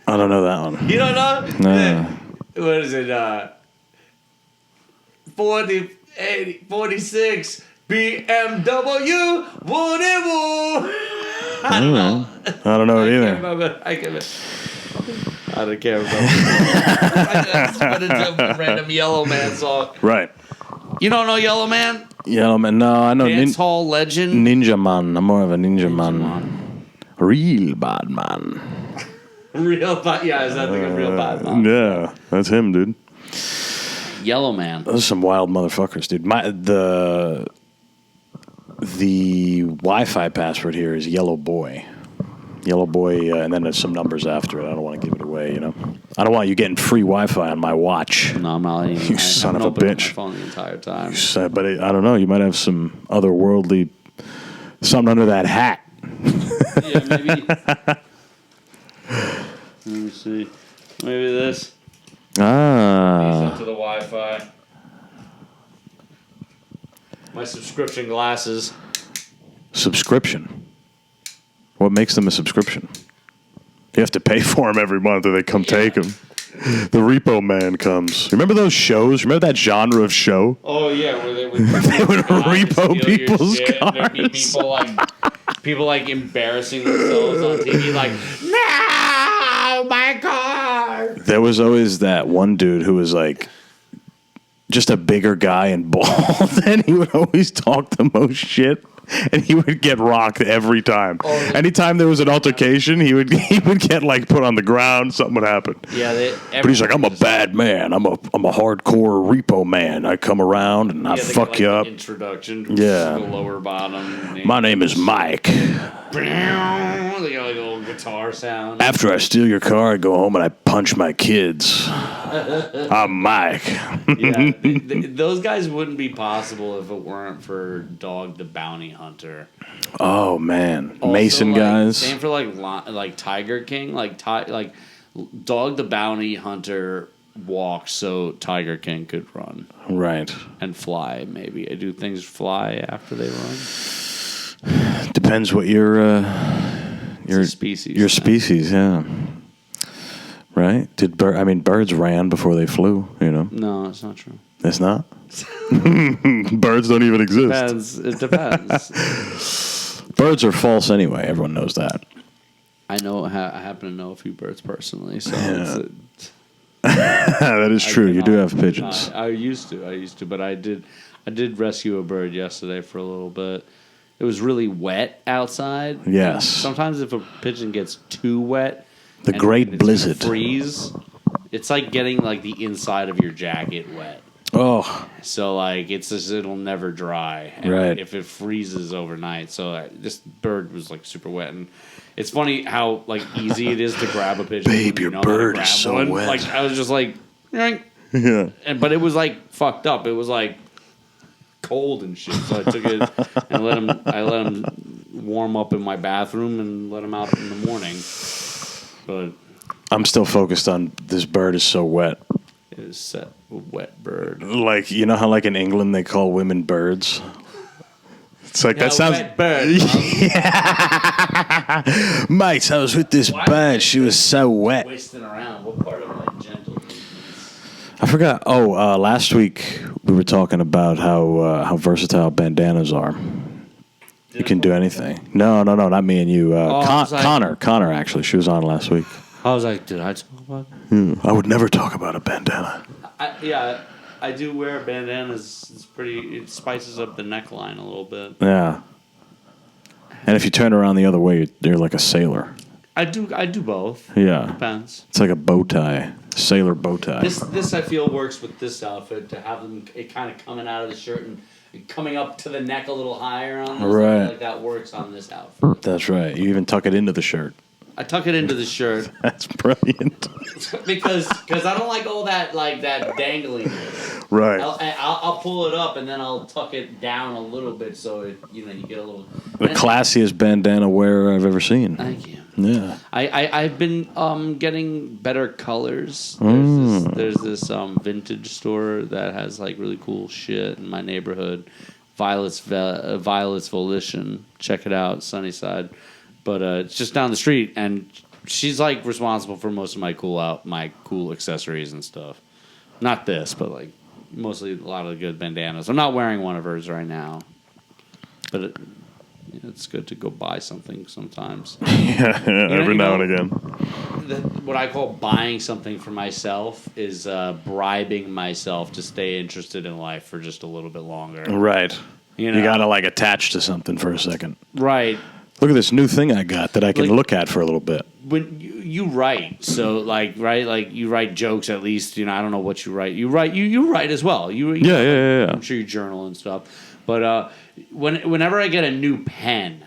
I don't know that one. You don't know? No. What is it? 46 BMW. Woo-de-woo. I don't know. I don't know it either. I don't care about it. I just put it to a random Yellow Man song. Right. You don't know Yellow Man? Yellow Man. No, I know Dance Hall legend? Ninja Man. I'm more of a ninja man. Real bad man. Real bad. Yeah, is that like a real bad man? Yeah, that's him, dude. Yellow Man. Those are some wild motherfuckers, dude. The Wi-Fi password here is Yellow Boy. Yellow Boy, and then there's some numbers after it. I don't want to give it away, you know. I don't want you getting free Wi-Fi on my watch. No, I'm not. You son of a bitch. My phone the entire time. But I don't know. You might have some otherworldly something under that hat. Yeah, maybe. Let me see. Maybe this. Ah. Up to the Wi-Fi. My subscription glasses. Subscription. What makes them a subscription? You have to pay for them every month or they come take them. The Repo Man comes. Remember those shows? Remember that genre of show? Oh, yeah, where they would, They would repo steal your people's shit, and there'd be cars. people embarrassing themselves on TV, like, no, my car. There was always that one dude who was like just a bigger guy and bald, and he would always talk the most shit. And he would get rocked every time. Anytime there was an altercation, he would get like put on the ground. Something would happen. Yeah, but he's like, I'm a bad man. I'm a hardcore repo man. I come around and I fuck you up. Introduction. Yeah. The lower bottom. My name is Mike. They got like a little guitar sound. After I steal your car, I go home and I punch my kids. I'm Mike. Yeah, those guys wouldn't be possible if it weren't for Dog the Bounty Hunter. Oh man, Also, Mason guys. Same for like Tiger King, like Dog the Bounty Hunter walked so Tiger King could run. Right. And fly, maybe. Do things fly after they run? Depends what your species. Your species, yeah. Right? Birds ran before they flew, you know. No, it's not true. It's not? Birds don't even exist. It depends. Birds are false anyway. Everyone knows that. I know. I happen to know a few birds personally, so that is true. You do have pigeons. I used to, but I I did rescue a bird yesterday for a little bit. It was really wet outside. Yes. Sometimes if a pigeon gets too wet, The great it's blizzard. gonna freeze. It's like getting like the inside of your jacket wet. Oh, So like it'll never dry, and Right. if it freezes overnight. So this bird was like super wet, and it's funny how like easy it is to grab a pigeon. Babe, when you your know how to bird grab is so one. wet. Like I was just like, "Yoink." yeah. But it was like fucked up. It was like cold and shit. So I took it and let him warm up in my bathroom and let him out in the morning. But I'm still focused on this bird is so wet. it was set a wet bird. Like, you know how like in England they call women birds? It's like, that sounds... wet bird. Mate, I was with this bird. She was so wet. Wasting around. What part of my gentle? I forgot. Oh, last week we were talking about how versatile bandanas are. You can do anything. No, not me and you. I was like- Connor, actually. She was on last week. I was like, did I talk about it? I would never talk about a bandana. I do wear bandanas. It's pretty. It spices up the neckline a little bit. Yeah. And if you turn around the other way, you're like a sailor. I do both. Yeah. Depends. It's like a bow tie. Sailor bow tie. This I feel works with this outfit to have them it kind of coming out of the shirt and coming up to the neck a little higher on this. Right. I feel like that works on this outfit. That's right. You even tuck it into the shirt. I tuck it into the shirt That's brilliant. because I don't like all that dangling. Right. I'll pull it up and then I'll tuck it down a little bit so it you get a little. The classiest bandana wearer I've ever seen. Thank you. Yeah. I've been getting better colors. There's this vintage store that has like really cool shit in my neighborhood. Violet's Volition. Check it out, Sunnyside. But it's just down the street, and she's like responsible for most of my cool accessories and stuff. Not this, but like mostly a lot of the good bandanas. I'm not wearing one of hers right now, but it's good to go buy something sometimes. Every now and again. What I call buying something for myself is bribing myself to stay interested in life for just a little bit longer. Right. You know? You gotta like attach to something for a second. Right. Look at this new thing I got that I can Like- look at for a little bit. When you write, so like you write jokes at least. I don't know what you write. You write as well. Yeah. I'm sure you journal and stuff. But whenever I get a new pen,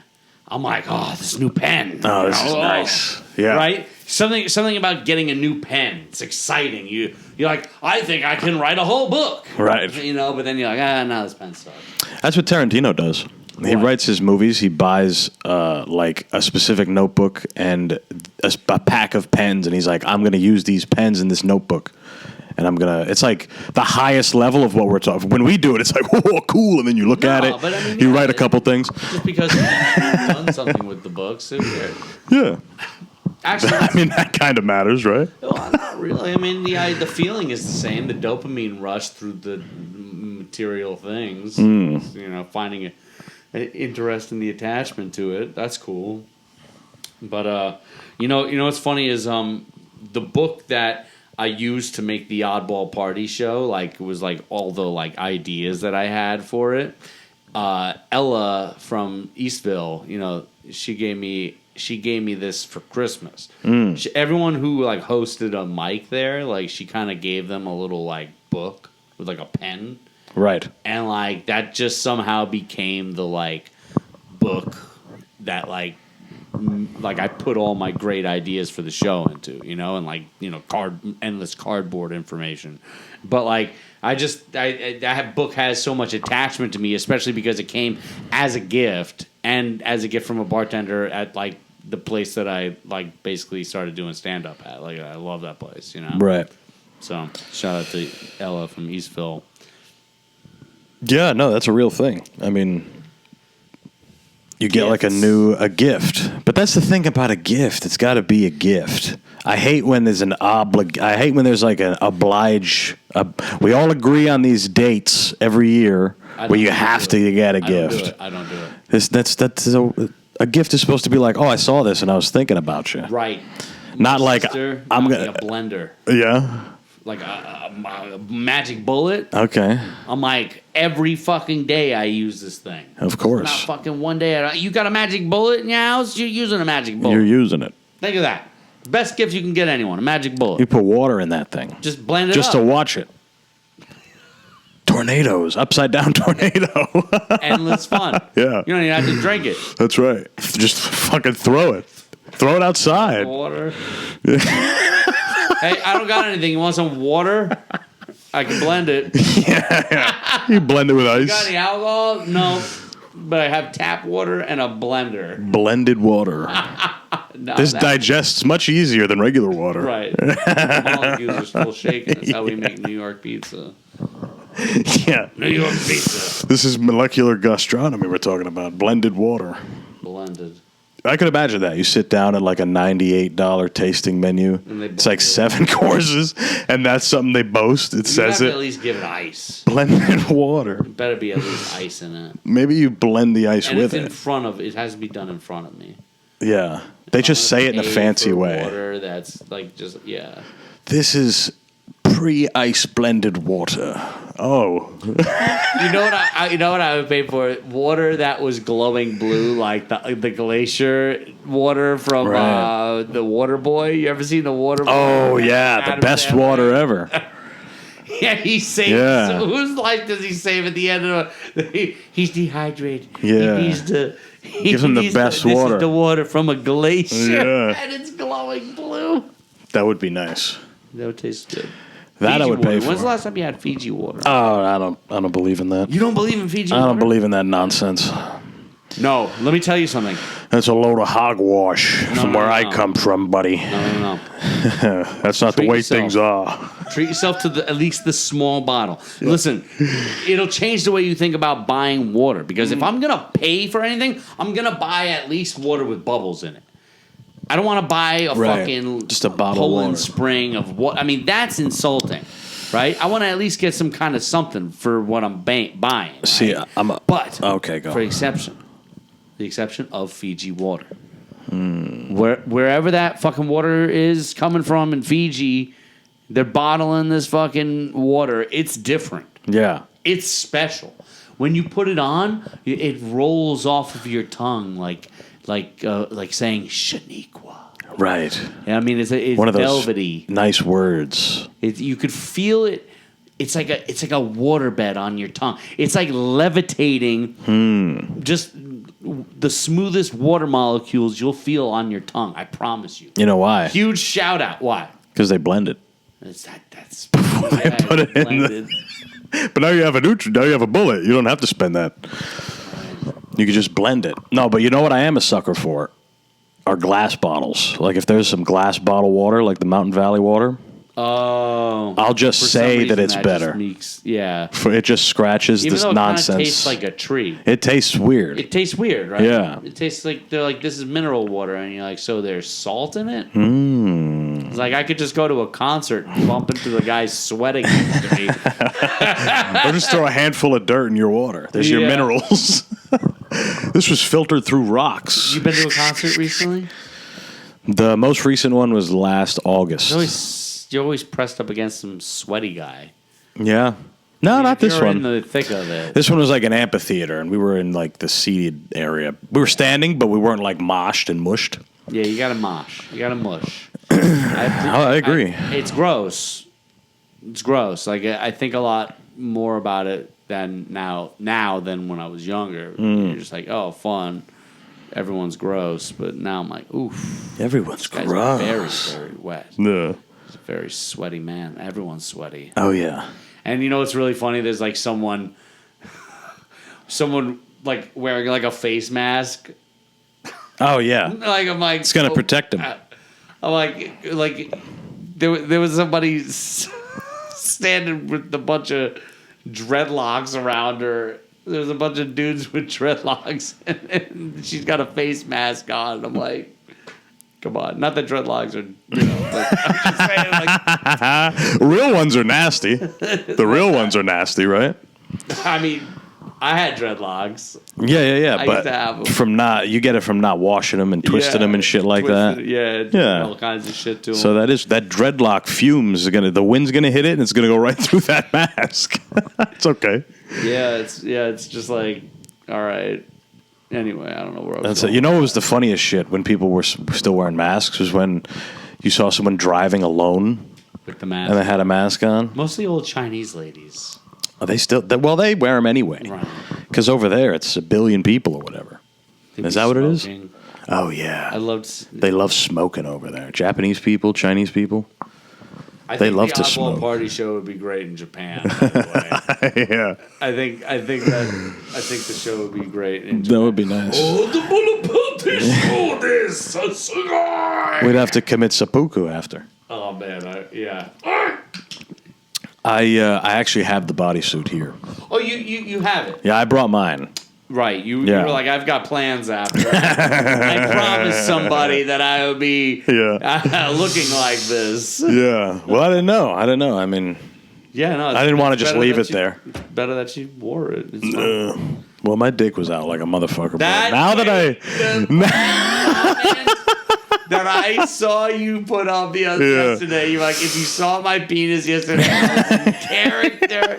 I'm like, oh, this new pen. Oh, this is nice. Yeah. Right. Something about getting a new pen. It's exciting. You're like, I think I can write a whole book. Right. But then you're like, no, this pen sucks. That's what Tarantino does. He What? writes his movies. He buys like a specific notebook and a pack of pens, and he's like, I'm going to use these pens in this notebook. And it's like the highest level of what we're talking. When we do it, it's like, whoa, cool. And then you look at it, but I mean, you yeah, write a couple things. Just because you've done something with the books, who cares? Yeah. Actually, I mean, that kind of matters, right? well, not really. I mean, the feeling is the same. The dopamine rush through the material things. Finding an interest in the attachment to it. That's cool. But what's funny is the book that I used to make the Oddball Party Show, like, it was like all the like ideas that I had for it. Ella from Eastville, she gave me this for Christmas. Everyone who like hosted a mic there, like, she kind of gave them a little like book with like a pen, Right. and like that just somehow became the like book that like I put all my great ideas for the show into, and like endless cardboard information. But like that book has so much attachment to me, especially because it came as a gift and as a gift from a bartender at like the place that I like basically started doing stand up at. Like, I love that place, Right. So shout out to Ella from Eastville. Yeah, no, that's a real thing. I mean, you get like Gifts. a gift. But that's the thing about a gift. It's got to be a gift. I hate when there's I hate when there's like an oblige. We all agree on these dates every year where you have to get a gift. I don't do it. That's a gift is supposed to be like, oh, I saw this and I was thinking about you. Right. Not like Sister I'm got me gonna a blender. Yeah. like a magic bullet. Okay. I'm like, every fucking day I use this thing. Of course. Not fucking one day. You got a magic bullet in your house? You're using a magic bullet. You're using it. Think of that. Best gift you can get anyone, a magic bullet. You put water in that thing. Just blend it Just up. to watch it. Tornadoes. Upside down tornado. Endless fun. Yeah. You don't even have to drink it. That's right. Just fucking throw it. Throw it outside. Water. Hey, I don't got anything. You want some water? I can blend it. Yeah. You blend it with You got ice. any alcohol? No. But I have tap water and a blender. Blended water. No, This digests much easier than regular water. Right. The molecules are still shaking. That's how we make New York pizza. Yeah. New York pizza. This is molecular gastronomy we're talking about. Blended water. Blended. I could imagine that. You sit down at like a $98 tasting menu. And they It's like blend it. 7 courses, and that's something they boast. It You have says to it. at least give it ice. Blended water. Better be at least ice in it. Maybe you blend the ice And with it's in it. front of. It has to be done in front of me. Yeah. They just say it in a Pay fancy for way. Water that's like just This is pre-ice blended water. Oh. You know what I would pay for it? Water that was glowing blue, like the glacier water from Right. the Water Boy. You ever seen the Water Boy? Oh, yeah. The Adam best Sandler? water ever. Yeah, he saves. Yeah. So whose life does he save at the end of it? He's dehydrated. Yeah. He needs to. Gives him the best water. This is the water from a glacier, Yeah. and it's glowing blue. That would be nice. That would taste good. That I Fiji would pay water. for. When's the last time you had Fiji water? Oh, I don't believe in that. You don't believe in Fiji water? I don't believe in that nonsense. No, let me tell you something. That's a load of hogwash from no, where no, I no. come from, buddy. No. That's not the Treat way yourself. things are. Treat yourself to at least the small bottle. Listen, it'll change the way you think about buying water. Because if I'm going to pay for anything, I'm going to buy at least water with bubbles in it. I don't want to buy a Right. fucking Just a bottle of Poland water. Spring of what. I mean, that's insulting, right? I want to at least get some kind of something for what I'm buying. Right? See, I'm a... But Okay, go. for the exception of Fiji water. Wherever that fucking water is coming from in Fiji, they're bottling this fucking water. It's different. Yeah. It's special. When you put it on, it rolls off of your tongue like saying Shaniqua. Right. I mean, it's One of those velvety. nice words. You could feel it. It's like a waterbed on your tongue. It's like levitating. Just the smoothest water molecules you'll feel on your tongue. I promise you. You know why? Huge shout out. Why? Because they blend it. That's They put it in the- But now you have now you have a bullet. You don't have to spend that. You could just blend it. No, but you know what I am a sucker for? Are glass bottles. Like if there's some glass bottle water, like the Mountain Valley water, Oh. I'll just For some say reason, that it's just better. Yeah. It just scratches Even this though it nonsense. kind of tastes like a tree. It tastes weird. It tastes weird, right? Yeah. It tastes like they're like, this is mineral water, and you're like, so there's salt in it? It's like I could just go to a concert and bump into the guy sweating next to me. Or just throw a handful of dirt in your water. There's your Yeah. minerals. This was filtered through rocks. You been to a concert recently? The most recent one was last August. You're always pressed up against some sweaty guy. Yeah. No, not this You're one. in the thick of it. This one was like an amphitheater, and we were in like the seated area. We were standing, but we weren't like moshed and mushed. Yeah, you got to mosh. You got to mush. I agree. It's gross. It's gross. Like I think a lot more about it than now than when I was younger. You're just like, oh, fun. Everyone's gross, but now I'm like, oof. Everyone's Guy's gross. very, very wet. Yeah. He's a very sweaty man. Everyone's sweaty. Oh yeah. And you know what's really funny? There's like someone like wearing like a face mask. Oh yeah. Like I'm like, It's gonna protect him. I'm like there was somebody standing with a bunch of dreadlocks around her. There's a bunch of dudes with dreadlocks, and she's got a face mask on. I'm like, come on, not that dreadlocks are, but I'm just saying, like, Real ones are nasty. The real ones are nasty, right? I mean, I had dreadlocks. Yeah. I But used to have 'em. you get it from not washing them and twisting them and shit like that. Yeah, all kinds of shit to them. So that dreadlock fumes the wind's gonna hit it and it's gonna go right through that mask. It's okay. It's just like, all right. Anyway, I don't know where I was That's going. it. You know what was the funniest shit when people were still wearing masks was when you saw someone driving alone With the mask. and they had a mask on. Mostly old Chinese ladies. Are they still? They wear them anyway. Right. Because over there it's a billion people or whatever. They'd Is be that what it is? smoking. Oh yeah. I loved. They love smoking over there. Japanese people, Chinese people. I They think love the to Oddball smoke. Party Show would be great in Japan. By the way. Yeah. I think the show would be great in That Japan. would be nice. Oddball Party Show, this a cigar. We'd have to commit seppuku after. Oh man, yeah. I actually have the bodysuit here. Oh, you have it. Yeah, I brought mine. Right, you Yeah. were like, I've got plans after. I promised somebody that I would be looking like this. Yeah. Well, I didn't know. I mean, Yeah, no. I didn't want to just leave it there. It's better that you wore it. It's fine. Well, my dick was out like a motherfucker. But That now that that I saw you put on the other Yeah. yesterday, you're like, if you saw my penis yesterday, I was in character.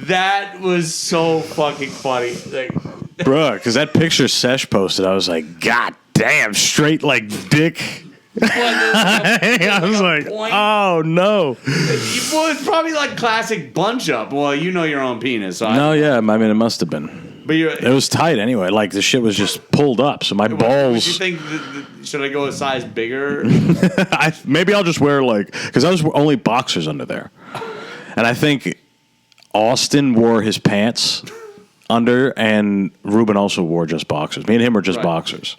That was so fucking funny. Like, bruh, because that picture Sesh posted, I was like, God damn, straight like dick. I was like, oh no. well, it's probably like classic bunch up. Well, you know your own penis. So No, yeah, I mean, it must have been. But It was tight anyway. Like the shit was just pulled up, so my Would balls. you think? Should I go a size bigger? Maybe I'll just wear because I was only boxers under there, and I think Austin wore his pants under, and Ruben also wore just boxers. Me and him were just Right. boxers.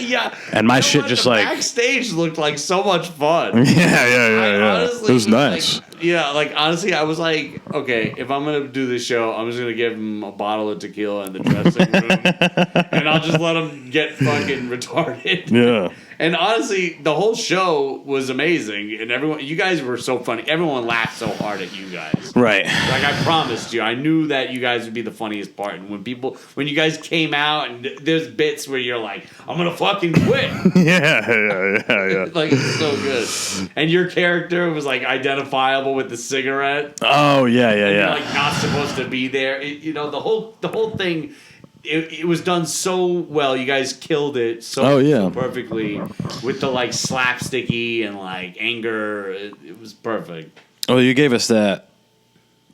Yeah. And my You know shit what? just The like backstage looked like so much fun. yeah. Honestly It was nice. Like honestly, I was like, okay, if I'm gonna do this show, I'm just gonna give him a bottle of tequila in the dressing room, and I'll just let him get fucking retarded. Yeah. And honestly, the whole show was amazing, and you guys were so funny. Everyone laughed so hard at you guys. Right. Like I promised you, I knew that you guys would be the funniest part. And when you guys came out, and there's bits where you're like, I'm gonna fucking quit. Yeah. Like it's so good. And your character was like identifiable with the cigarette. Oh yeah. You're like not supposed to be there. The whole thing. It was done so well. You guys killed it so perfectly with the like slapsticky and like anger. It was perfect. Well, you gave us that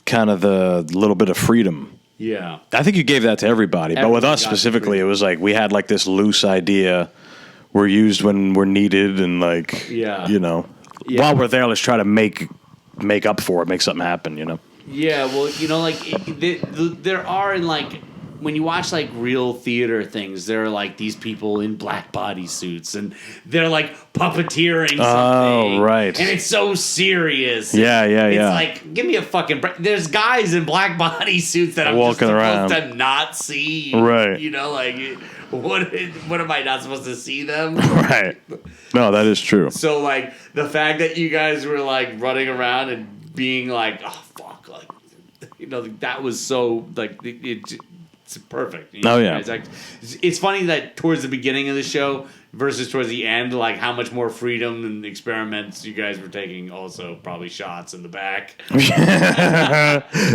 kind of the little bit of freedom. Yeah. I think you gave that to everybody, but with Everyone us got specifically, it freedom. was like we had like this loose idea. We're used when we're needed, and like Yeah. while we're there, let's try to make up for it, make something happen. Yeah. Well, there are in like. When you watch like real theater things, there are like these people in black bodysuits and they're like puppeteering something. Oh, right. And it's so serious. Yeah. It's like, give me a fucking break. There's guys in black bodysuits that I'm Walking just supposed around. to not see. Right. Like, what am I not supposed to see them? Right. No, that is true. So, like, the fact that you guys were like running around and being like, oh, fuck. Like, that was so, like, it's perfect. Oh, yeah. It's funny that towards the beginning of the show versus towards the end, like how much more freedom and experiments you guys were taking. Also, probably shots in the back.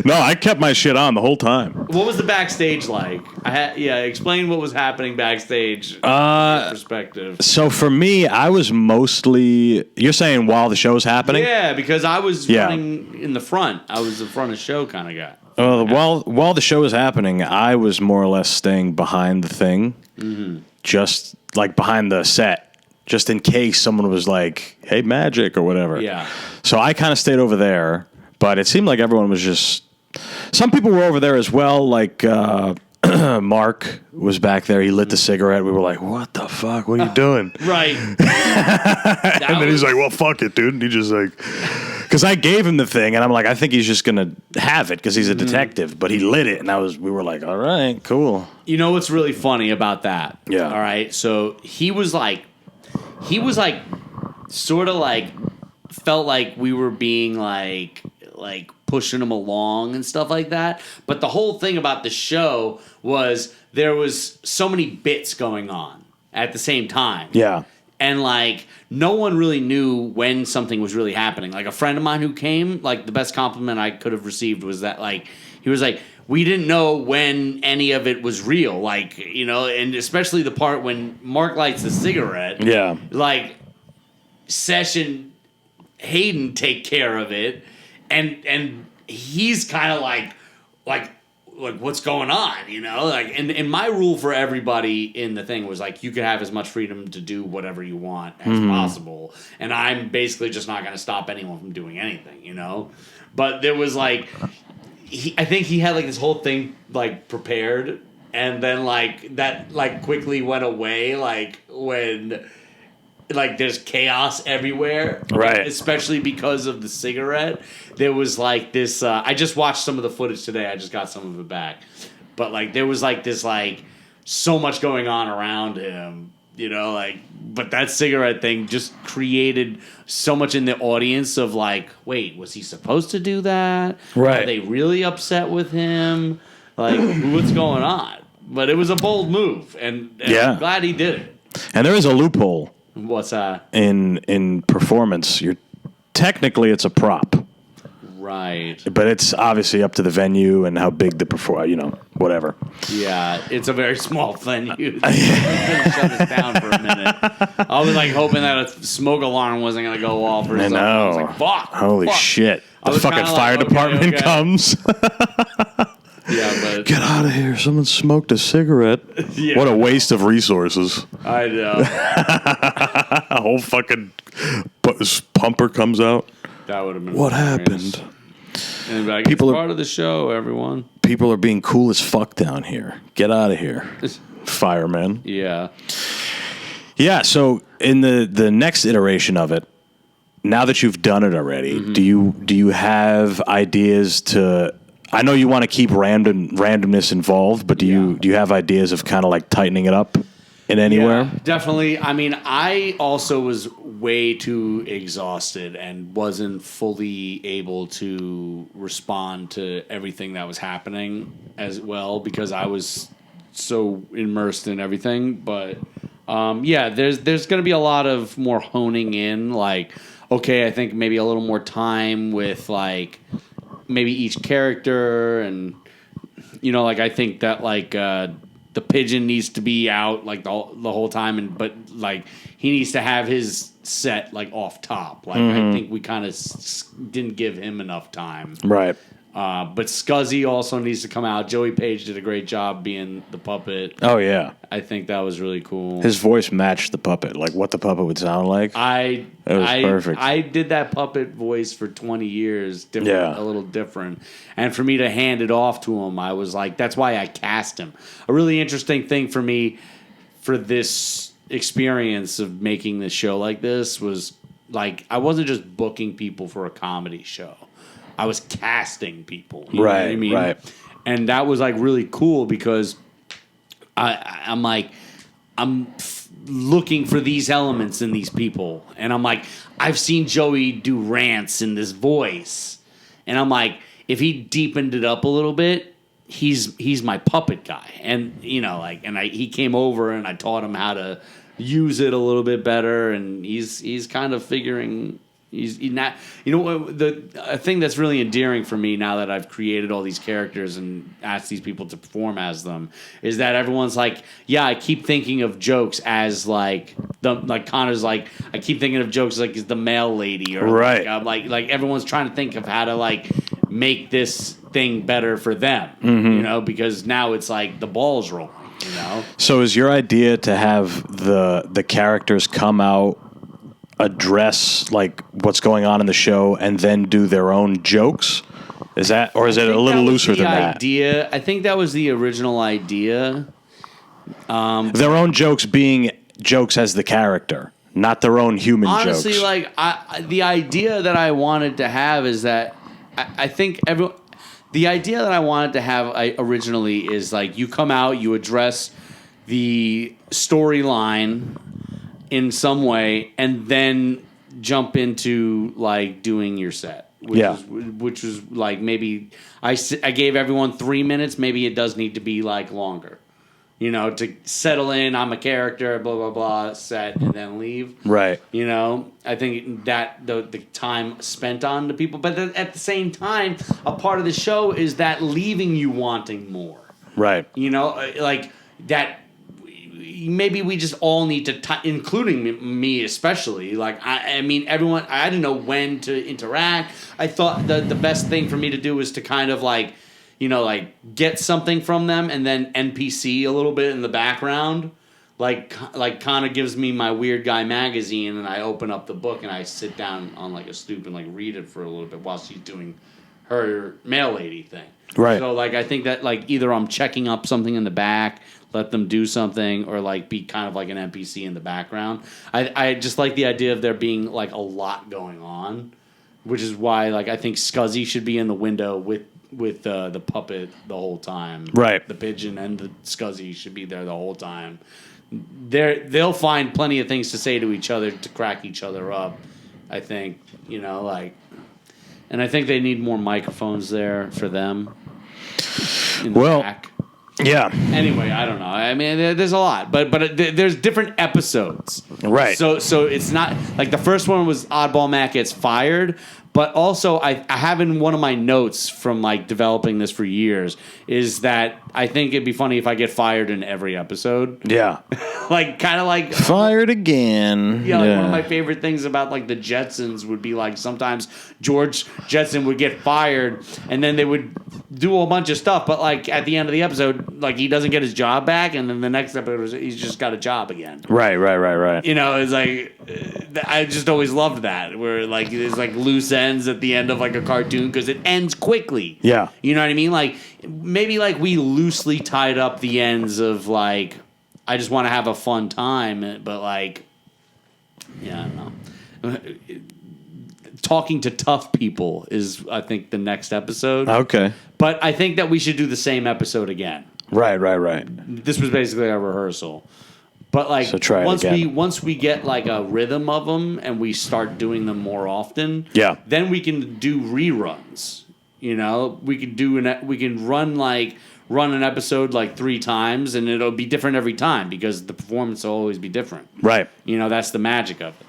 No, I kept my shit on the whole time. What was the backstage like? Explain what was happening backstage. Perspective. So for me, I was mostly. You're saying while the show's happening? Yeah, because I was running in the front. I was the front of show kind of guy. While the show was happening, I was more or less staying behind the thing, just like behind the set, just in case someone was like, "Hey, magic" or whatever. Yeah. So I kind of stayed over there, but it seemed like everyone was just. Some people were over there as well, like Mark was back there. He lit the cigarette. We were like, "What the fuck? What are you doing?" Right. And then he's like, "Well, fuck it, dude." And he just like, because I gave him the thing, and I'm like, I think he's just gonna have it because he's a detective. But he lit it, and we were like, all right, cool. You know what's really funny about that? Yeah. All right. So he was like, sort of like, felt like we were being like pushing him along and stuff like that. But the whole thing about the show was there was so many bits going on at the same time. Yeah. And, like, no one really knew when something was really happening. Like, a friend of mine who came, like, the best compliment I could have received was that, like, he was like, we didn't know when any of it was real. Like, you know, and especially the part when Mark lights the cigarette. Yeah. Like, Sesh and Hayden take care of it. And he's kind of like, what's going on, you know? Like, and my rule for everybody in the thing was, like, you could have as much freedom to do whatever you want as possible. And I'm basically just not going to stop anyone from doing anything, you know? But there was, like, I think he had, like, this whole thing, like, prepared. And then, like, that, like, quickly went away, like, when, like, there's chaos everywhere. Right. Especially because of the cigarette. There was, like, this, I just watched some of the footage today. I just got some of it back. But, like, there was, like, this, like, so much going on around him, you know, like, but that cigarette thing just created so much in the audience of, like, wait, was he supposed to do that? Right. Are they really upset with him? Like, what's going on? But it was a bold move, and Yeah. I'm glad he did it. And there is a loophole What's that? in performance. Technically it's a prop, Right. but it's obviously up to the venue and how big the you know, whatever. Yeah, it's a very small venue. Shut us down for a minute. I was like hoping that a smoke alarm wasn't going to go off or I something. know. I was like, fuck. Holy fuck. shit. I The was fucking kinda fire like, okay, department okay. comes. Yeah, but Get out of here. Someone smoked a cigarette. Yeah. What a waste of resources. I know. A whole fucking pumper comes out. That would have been What hilarious. happened? And like, People it's are- part of the show, everyone. People are being cool as fuck down here. Get out of here, firemen. Yeah. Yeah, so in the next iteration of it, now that you've done it already, Mm-hmm. do you have ideas to? I know you want to keep randomness involved, but do you have ideas of kind of like tightening it up in anywhere? Yeah, definitely. I mean, I also was way too exhausted and wasn't fully able to respond to everything that was happening as well because I was so immersed in everything. But yeah, there's going to be a lot of more honing in. Like, okay, I think maybe a little more time with like maybe each character and you know, like I think that like the pigeon needs to be out like the whole time, but like he needs to have his set like off top. Like I think we kind of didn't give him enough time. Right. But Scuzzy also needs to come out. Joey Page did a great job being the puppet. Oh yeah. I think that was really cool. His voice matched the puppet, like what the puppet would sound like. It was perfect. I did that puppet voice for 20 years, Yeah. a little different. And for me to hand it off to him, I was like, that's why I cast him. A really interesting thing for me for this experience of making this show like this was like, I wasn't just booking people for a comedy show. I was casting people. You know what I mean? Right. And that was like really cool because I'm looking for these elements in these people. And I'm like, I've seen Joey do rants in this voice. And I'm like, if he deepened it up a little bit, he's my puppet guy. And, you know, like, and he came over and I taught him how to use it a little bit better. And he's kind of figuring... He's not, you know, a thing that's really endearing for me now that I've created all these characters and asked these people to perform as them is that everyone's like, yeah, I keep thinking of jokes as like Connor's like, I keep thinking of jokes like as the male lady or Right. like everyone's trying to think of how to like make this thing better for them, you know, because now it's like the ball's rolling, you know. So is your idea to have the characters come out, address like what's going on in the show, and then do their own jokes? Is that, or is it a little looser than that? I think that was the original idea. Their own jokes being jokes as the character, not their own human Honestly, jokes. like the idea that I wanted to have is that I think the idea that I wanted to have originally is like you come out, you address the storyline in some way, and then jump into like doing your set. which was like maybe I gave everyone 3 minutes. Maybe it does need to be like longer, to settle in. I'm a character, blah blah blah, set and then leave. Right. I think that the time spent on the people, but at the same time, a part of the show is that leaving you wanting more. Right. Like that. Maybe we just all need to, including me especially. Like I mean, everyone. I didn't know when to interact. I thought the best thing for me to do was to kind of like, get something from them and then NPC a little bit in the background, like kind of gives me my Weird Guy magazine, and I open up the book and I sit down on like a stoop and like read it for a little bit while she's doing her mail lady thing. Right. So like I think that like either I'm checking up something in the back, let them do something, or like be kind of like an NPC in the background. I just like the idea of there being like a lot going on, which is why like I think Scuzzy should be in the window with the puppet the whole time. Right. The pigeon and the Scuzzy should be there the whole time. They'll find plenty of things to say to each other to crack each other up. I think and I think they need more microphones there for them. In the back. Yeah. Anyway, I don't know. I mean, there's a lot, but there's different episodes. Right. So it's not like the first one was Oddball Matt gets fired, but also I have in one of my notes from like developing this for years is that I think it'd be funny if I get fired in every episode. Yeah. Like kind of like fired again. Yeah, like one of my favorite things about like the Jetsons would be like sometimes George Jetson would get fired and then they would do a bunch of stuff, but like at the end of the episode, like he doesn't get his job back, and then the next episode he's just got a job again. Right. It's like I just always loved that where like there's like loose ends at the end of like a cartoon because it ends quickly. Yeah. You know what I mean? Like maybe like we loosely tied up the ends of like I just want to have a fun time, but like yeah, I don't know. Talking to tough people is, I think, the next episode. Okay. But I think that we should do the same episode again. Right. This was basically a rehearsal. But like so once we get like a rhythm of them and we start doing them more often, then we can do reruns. We can run an episode like 3 times and it'll be different every time because the performance will always be different. Right. That's the magic of it.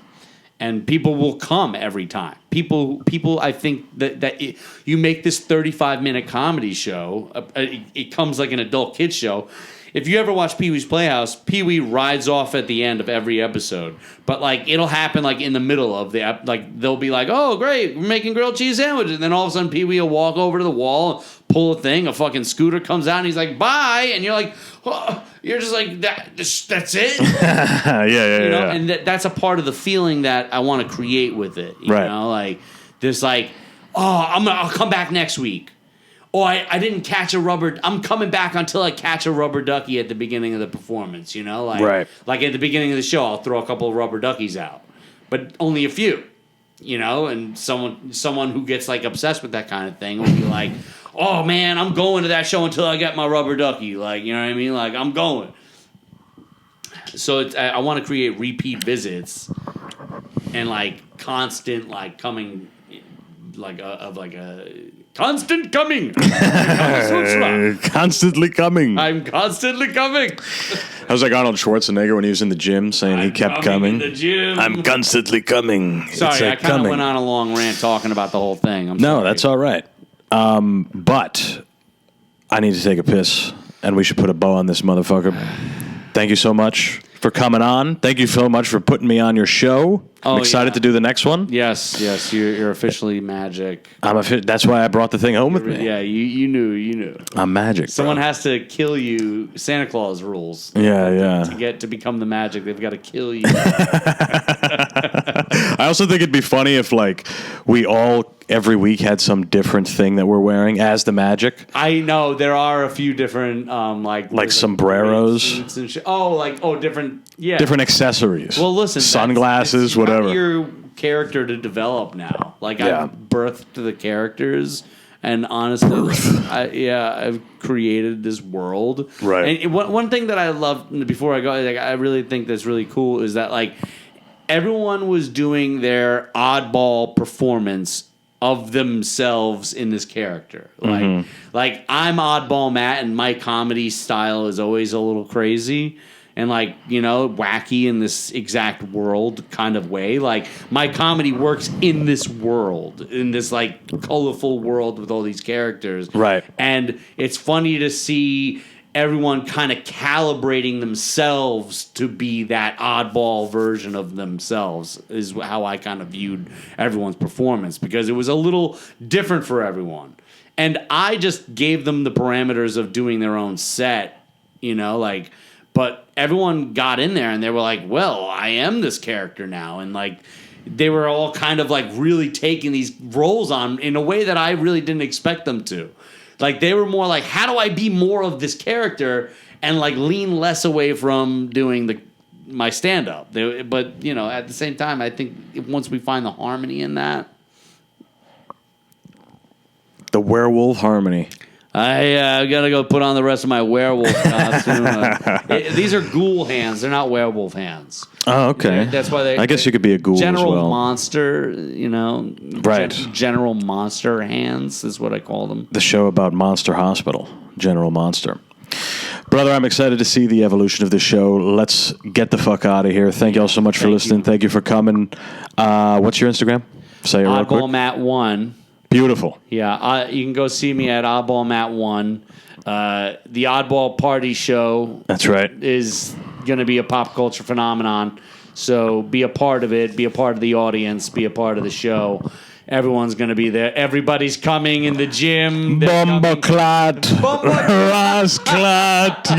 And people will come every time. People. I think that you make this 35-minute comedy show. It comes like an adult kids show. If you ever watch Pee-wee's Playhouse, Pee-wee rides off at the end of every episode. But like it'll happen like in the middle of the like they'll be like, oh great, we're making grilled cheese sandwiches, and then all of a sudden Pee-wee will walk over to the wall, pull a thing, a fucking scooter comes out, and he's like bye, and you're like. Oh, you're just like that's it. Yeah. And that's a part of the feeling that I want to create with it. You know, like there's like, I'll come back next week. Oh, I didn't catch a rubber. I'm coming back until I catch a rubber ducky at the beginning of the performance. Like at the beginning of the show, I'll throw a couple of rubber duckies out, but only a few. And someone who gets like obsessed with that kind of thing will be like. Oh man, I'm going to that show until I get my rubber ducky. Like, you know what I mean? Like, I'm going. So I want to create repeat visits and like constant like coming, like of like a constant coming. Constantly coming. I'm constantly coming. I was like Arnold Schwarzenegger when he was in the gym saying he kept coming. In the gym. I'm constantly coming. Sorry, I kind of went on a long rant talking about the whole thing. I'm sorry. That's all right. But I need to take a piss, and we should put a bow on this motherfucker. Thank you so much for coming on. Thank you so much for putting me on your show. I'm excited to do the next one. Yes, you're officially magic. That's why I brought the thing home with me. Yeah, you knew. I'm magic. Someone has to kill you. Santa Claus rules. Yeah. To become the magic, they've got to kill you. I also think it'd be funny if like we all every week had some different thing that we're wearing as the magic. I know there are a few different like sombreros. And different different accessories. Well, listen, sunglasses, whatever. Your character to develop now. Like I've birthed the characters, and honestly, I've created this world. Right. And one thing that I love before I go, like I really think that's really cool is that like everyone was doing their oddball performance of themselves in this character. Like I'm Oddball Matt, and my comedy style is always a little crazy and like, you know, wacky in this exact world kind of way. Like my comedy works in this world, in this like colorful world with all these characters. Right. And it's funny to see everyone kind of calibrating themselves to be that oddball version of themselves is how I kind of viewed everyone's performance, because it was a little different for everyone. And I just gave them the parameters of doing their own set, you know, like, but everyone got in there and they were like, well, I am this character now. And like, they were all kind of like really taking these roles on in a way that I really didn't expect them to. Like they were more like, how do I be more of this character and like lean less away from doing my stand up? But you know, at the same time, I think once we find the harmony in that, The werewolf harmony. I gotta go put on the rest of my werewolf costume. These are ghoul hands; they're not werewolf hands. Oh, okay. That's why they. I guess you could be a ghoul General as well. monster, you know. Right. General monster hands is what I call them. The show about Monster Hospital, General Monster. Brother, I'm excited to see the evolution of this show. Let's get the fuck out of here. Thank you all so much for listening. Thank you for coming. What's your Instagram? Say it real quick. Oddball Matt 1. Beautiful. Yeah, you can go see me at Oddball Matt 1. The Oddball Party Show. That's right. Is going to be a pop culture phenomenon. So be a part of it. Be a part of the audience. Be a part of the show. Everyone's going to be there. Everybody's coming in the gym. Bombaclat. Rasclat.